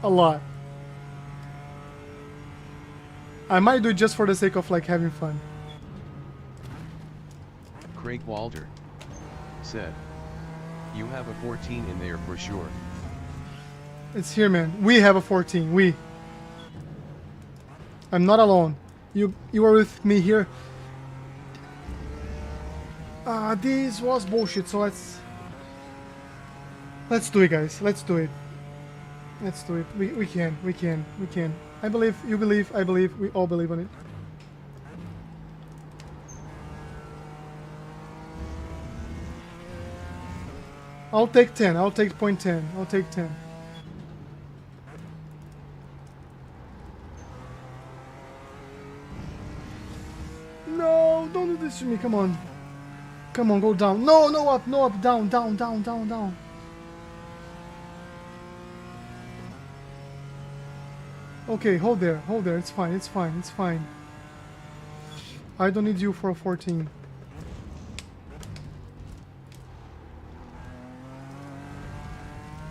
a lot. I might do it just for the sake of like having fun. Craig Walter said, "You have a 14 in there for sure." It's here, man. We have a 14. We. I'm not alone. You are with me here. This was bullshit. So let's do it, guys. Let's do it. Let's do it. We can. We can. We can. I believe. You believe. I believe. We all believe on it. I'll take 10. I'll take point 10. I'll take 10. No, don't do this to me. Come on. Come on, go down. No, no up, no up. Down, down, down, down, down. Okay, hold there. Hold there. It's fine. It's fine. It's fine. I don't need you for a 14.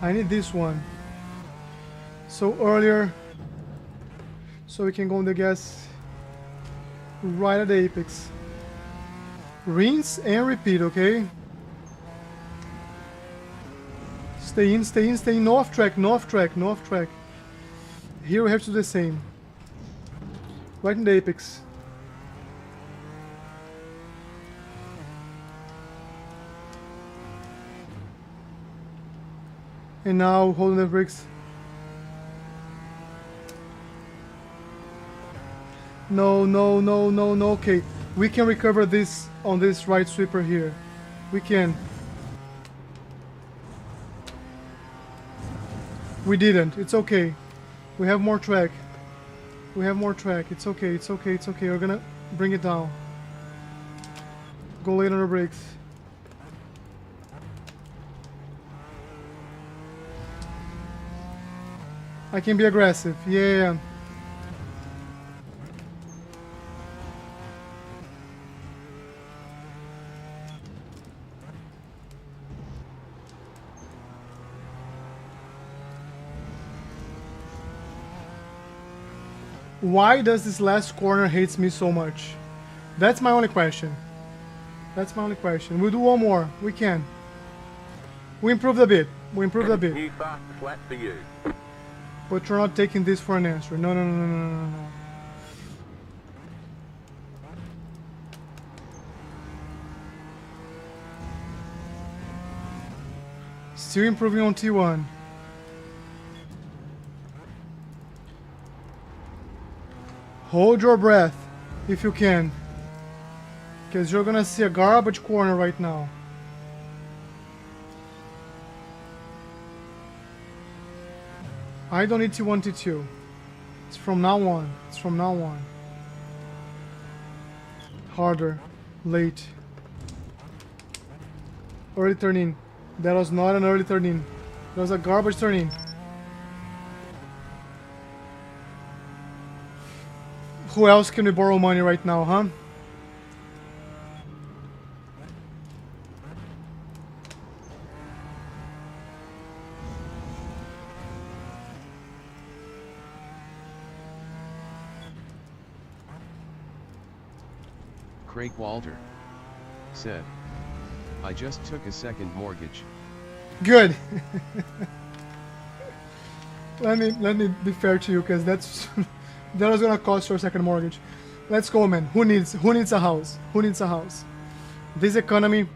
I need this one. So earlier, so we can go on the gas right at the apex. Rinse and repeat, okay? Stay in, stay in, stay in. No off track, no off track, no off track. Here we have to do the same. Right in the apex. And now holding the brakes. No, no, no, no, no. Okay, we can recover this on this right sweeper here. We can. We didn't. It's okay. We have more track. We have more track. It's okay. It's okay. It's okay. We're gonna bring it down. Go late on the brakes. I can be aggressive. Yeah. Why does this last corner hates me so much? That's my only question. That's my only question. We'll do one more. We can. We improved a bit. We improved a bit. New fast flat for you. But you're not taking this for an answer. No, no, no, no, no, no, no. Still improving on T1. Hold your breath if you can, because you're gonna see a garbage corner right now. I don't need T1, T2. It's from now on. It's from now on. Harder. Late. Early turn in. That was not an early turn in. That was a garbage turn in. Who else can we borrow money right now, huh? Craig Walter said, "I just took a second mortgage." Good. let me be fair to you, because that's that was gonna cost your second mortgage. Let's go, man. Who needs a house? Who needs a house? This economy.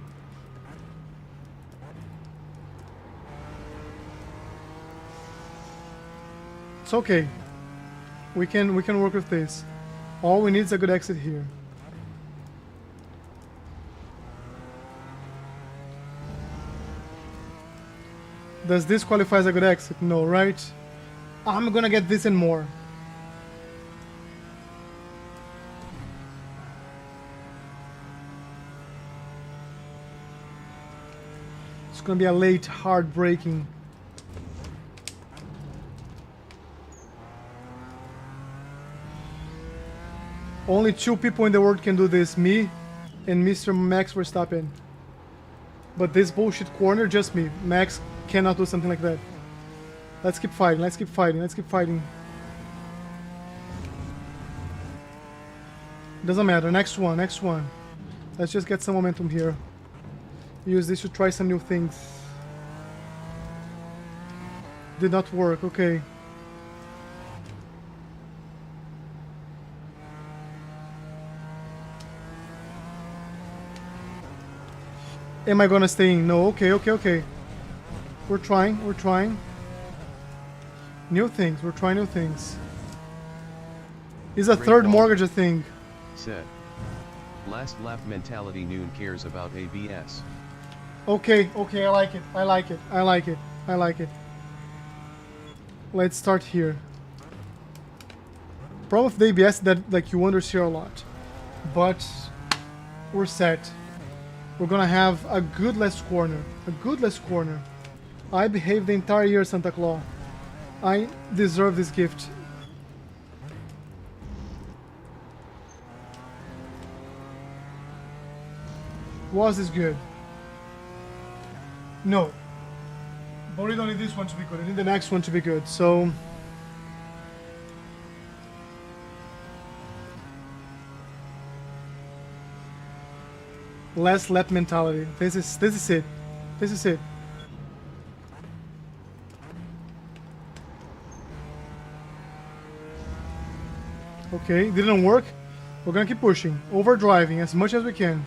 It's okay. We can work with this. All we need is a good exit here. Does this qualify as a good exit? No, right? I'm gonna get this and more. It's gonna be a late, hard braking. Only 2 people in the world can do this, me and Mr. Max Verstappen. But this bullshit corner, just me. Max cannot do something like that. Let's keep fighting, let's keep fighting, let's keep fighting. Doesn't matter, next one, next one. Let's just get some momentum here. Use this to try some new things. Did not work, okay. Am I gonna stay in? No, okay, okay, okay. We're trying, we're trying. New things, we're trying new things. Is a third mortgage a thing? Said. Last lap mentality. Noon cares about ABS. Okay, okay, I like it, I like it, I like it, I like it. Let's start here. Problem with the ABS that like you understeer a lot. But we're set. We're gonna have a good last corner. A good last corner. I behaved the entire year, Santa Claus. I deserve this gift. Was this good? No. But we don't need this one to be good. I need the next one to be good. So last lap mentality. This is it. This is it. Okay, didn't work. We're gonna keep pushing, overdriving as much as we can.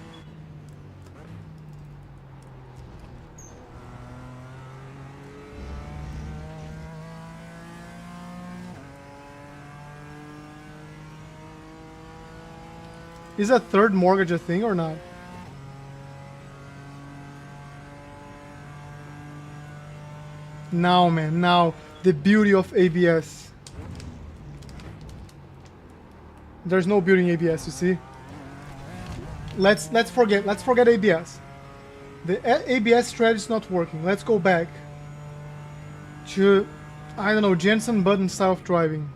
Is a third mortgage a thing or not? Now, man, now the beauty of ABS. There's no beauty in ABS, you see. Let's forget ABS. The ABS strategy is not working. Let's go back to, I don't know, Jensen Button style of driving.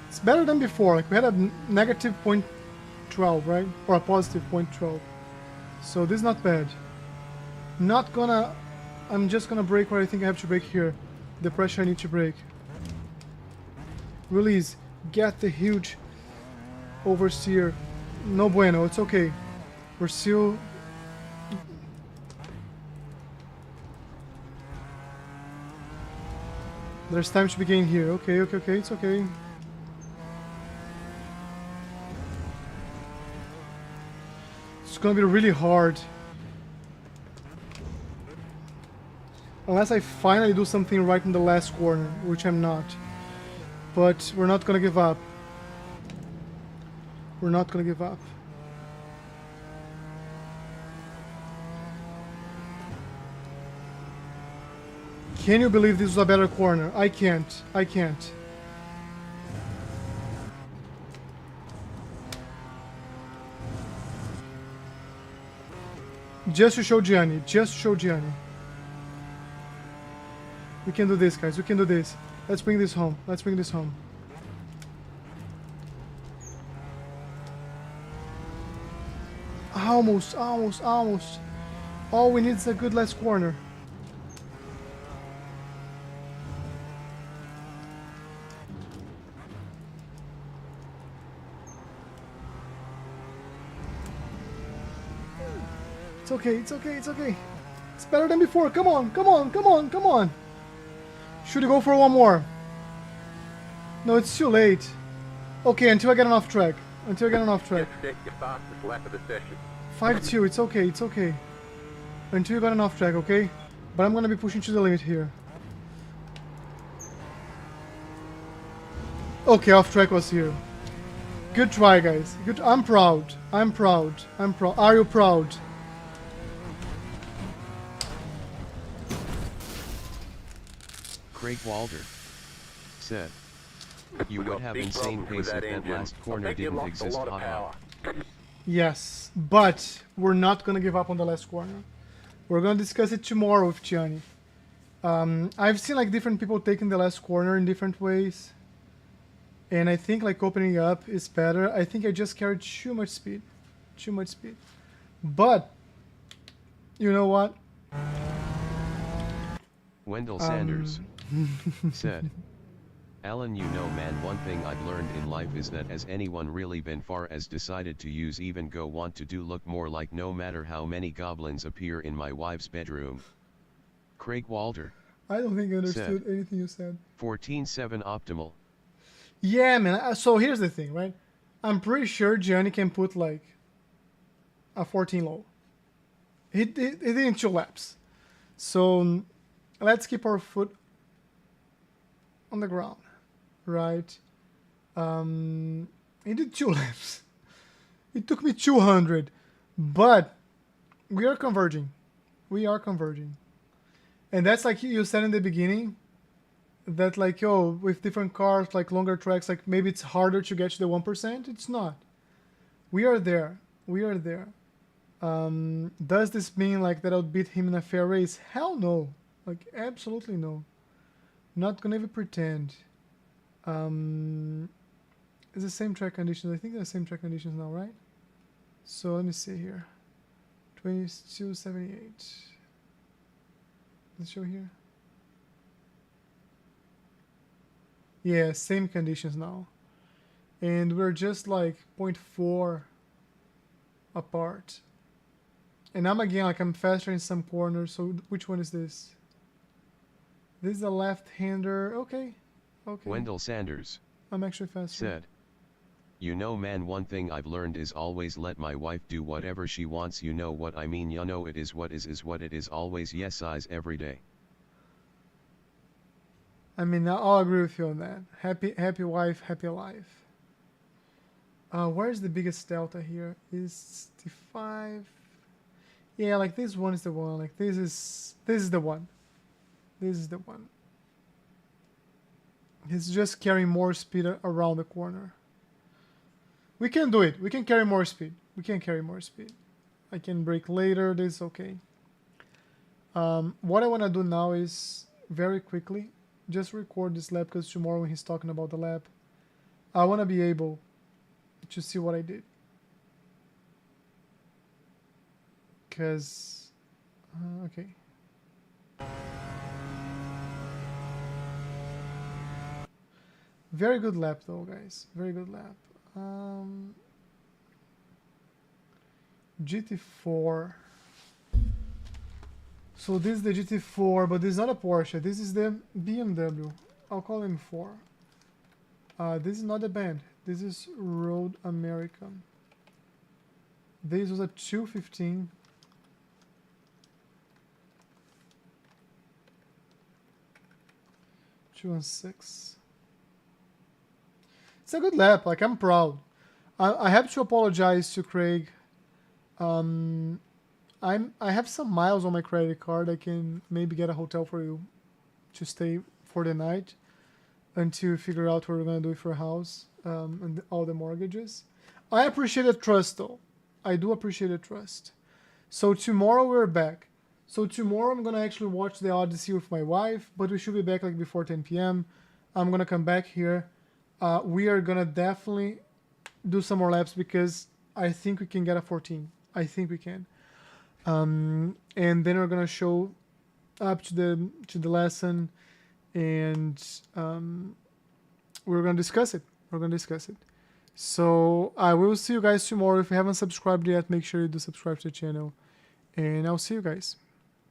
It's better than before. Like we had a negative 0.12, right? Or a positive 0.12. So this is not bad. Not gonna... I'm just gonna brake where I think I have to brake here. The pressure I need to brake. Release. Get the huge oversteer. No bueno. It's okay. We're still... There's time to be gained here. Okay, okay, okay. It's okay. It's gonna be really hard. Unless I finally do something right in the last corner, which I'm not. But we're not gonna give up. We're not gonna give up. Can you believe this was a better corner? I can't. I can't. Just to show Gianni. Just to show Gianni. We can do this, guys. We can do this. Let's bring this home. Let's bring this home. Almost, almost, almost. All we need is a good last corner. It's okay, it's okay, it's okay. It's better than before. Come on, come on, come on, come on. Should we go for one more? No, it's too late. Okay, until I get an off track. Until I get an off track. Just set your fastest lap of the session. 5-2, it's okay, it's okay. Until you got an off track, okay? But I'm gonna be pushing to the limit here. Okay, off track was here. Good try, guys. Good. I'm proud. I'm proud. I'm proud. Are you proud? Craig Walder. said. You We would got have big insane problems with pace if that that engine. last I corner bet you didn't lost a exist, lot of haha. power. Yes, but we're not gonna give up on the last corner. We're gonna discuss it tomorrow with Gianni. I've seen like different people taking the last corner in different ways, and I think like opening up is better. I think I just carried too much speed, too much speed. But you know what? Wendell Sanders said. Alan, you know man, one thing I've learned in life is that as anyone really been far as decided to use even go want to do look more like no matter how many goblins appear in my wife's bedroom. Craig Walter I don't think I said. understood anything you said. 14-7 optimal. Yeah, man. So here's the thing, right? I'm pretty sure Gianni can put like a 14 low. He did in 2 laps. So let's keep our foot on the ground, right? He did 2 laps. It took me 200, but we are converging. We are converging, and that's like you said in the beginning. That like with different cars, like longer tracks, like maybe it's harder to get to the 1%. It's not. We are there. We are there. Does this mean like that I'll beat him in a fair race? Hell no. Like absolutely no. Not gonna even pretend. It's the same track conditions. I think they're the same track conditions now, right? So let me see here. 2278. Let's show here. Yeah, same conditions now. And we're just like 0.4 apart. And I'm faster in some corners. So which one is this? This is a left-hander. Okay. Okay. Wendell Sanders I'm actually faster. said. You know man, one thing I've learned is always let my wife do whatever she wants, you know what I mean, you know it is what it is, always yes eyes every day. I mean, I'll agree with you on that. Happy wife, happy life. Where's the biggest delta here? Is 65? Yeah, like this one is the one. Like this is the one. This is the one. He's just carrying more speed around the corner. We can do it. We can carry more speed. We can carry more speed. I can brake later. This is okay. What I want to do now is very quickly just record this lap, because tomorrow when he's talking about the lap, I want to be able to see what I did. Because, okay. Very good lap though, guys. Very good lap. GT4. So this is the GT4, but this is not a Porsche. This is the BMW. I'll call him 4. This is not the band. This is Road America. This was a 215. It's a good lap. Like, I'm proud. I have to apologize to Craig. I have some miles on my credit card. I can maybe get a hotel for you to stay for the night until we figure out what we're gonna do for a house and all the mortgages. I appreciate the trust though. I do appreciate the trust. So tomorrow we're back. So tomorrow I'm gonna actually watch the Odyssey with my wife, but we should be back like before 10 p.m. I'm gonna come back here. We are gonna definitely do some more laps because I think we can get a 14. I think we can. And then we're gonna show up to the lesson, and we're gonna discuss it. So I will see you guys tomorrow. If you haven't subscribed yet, make sure you do subscribe to the channel, and I'll see you guys.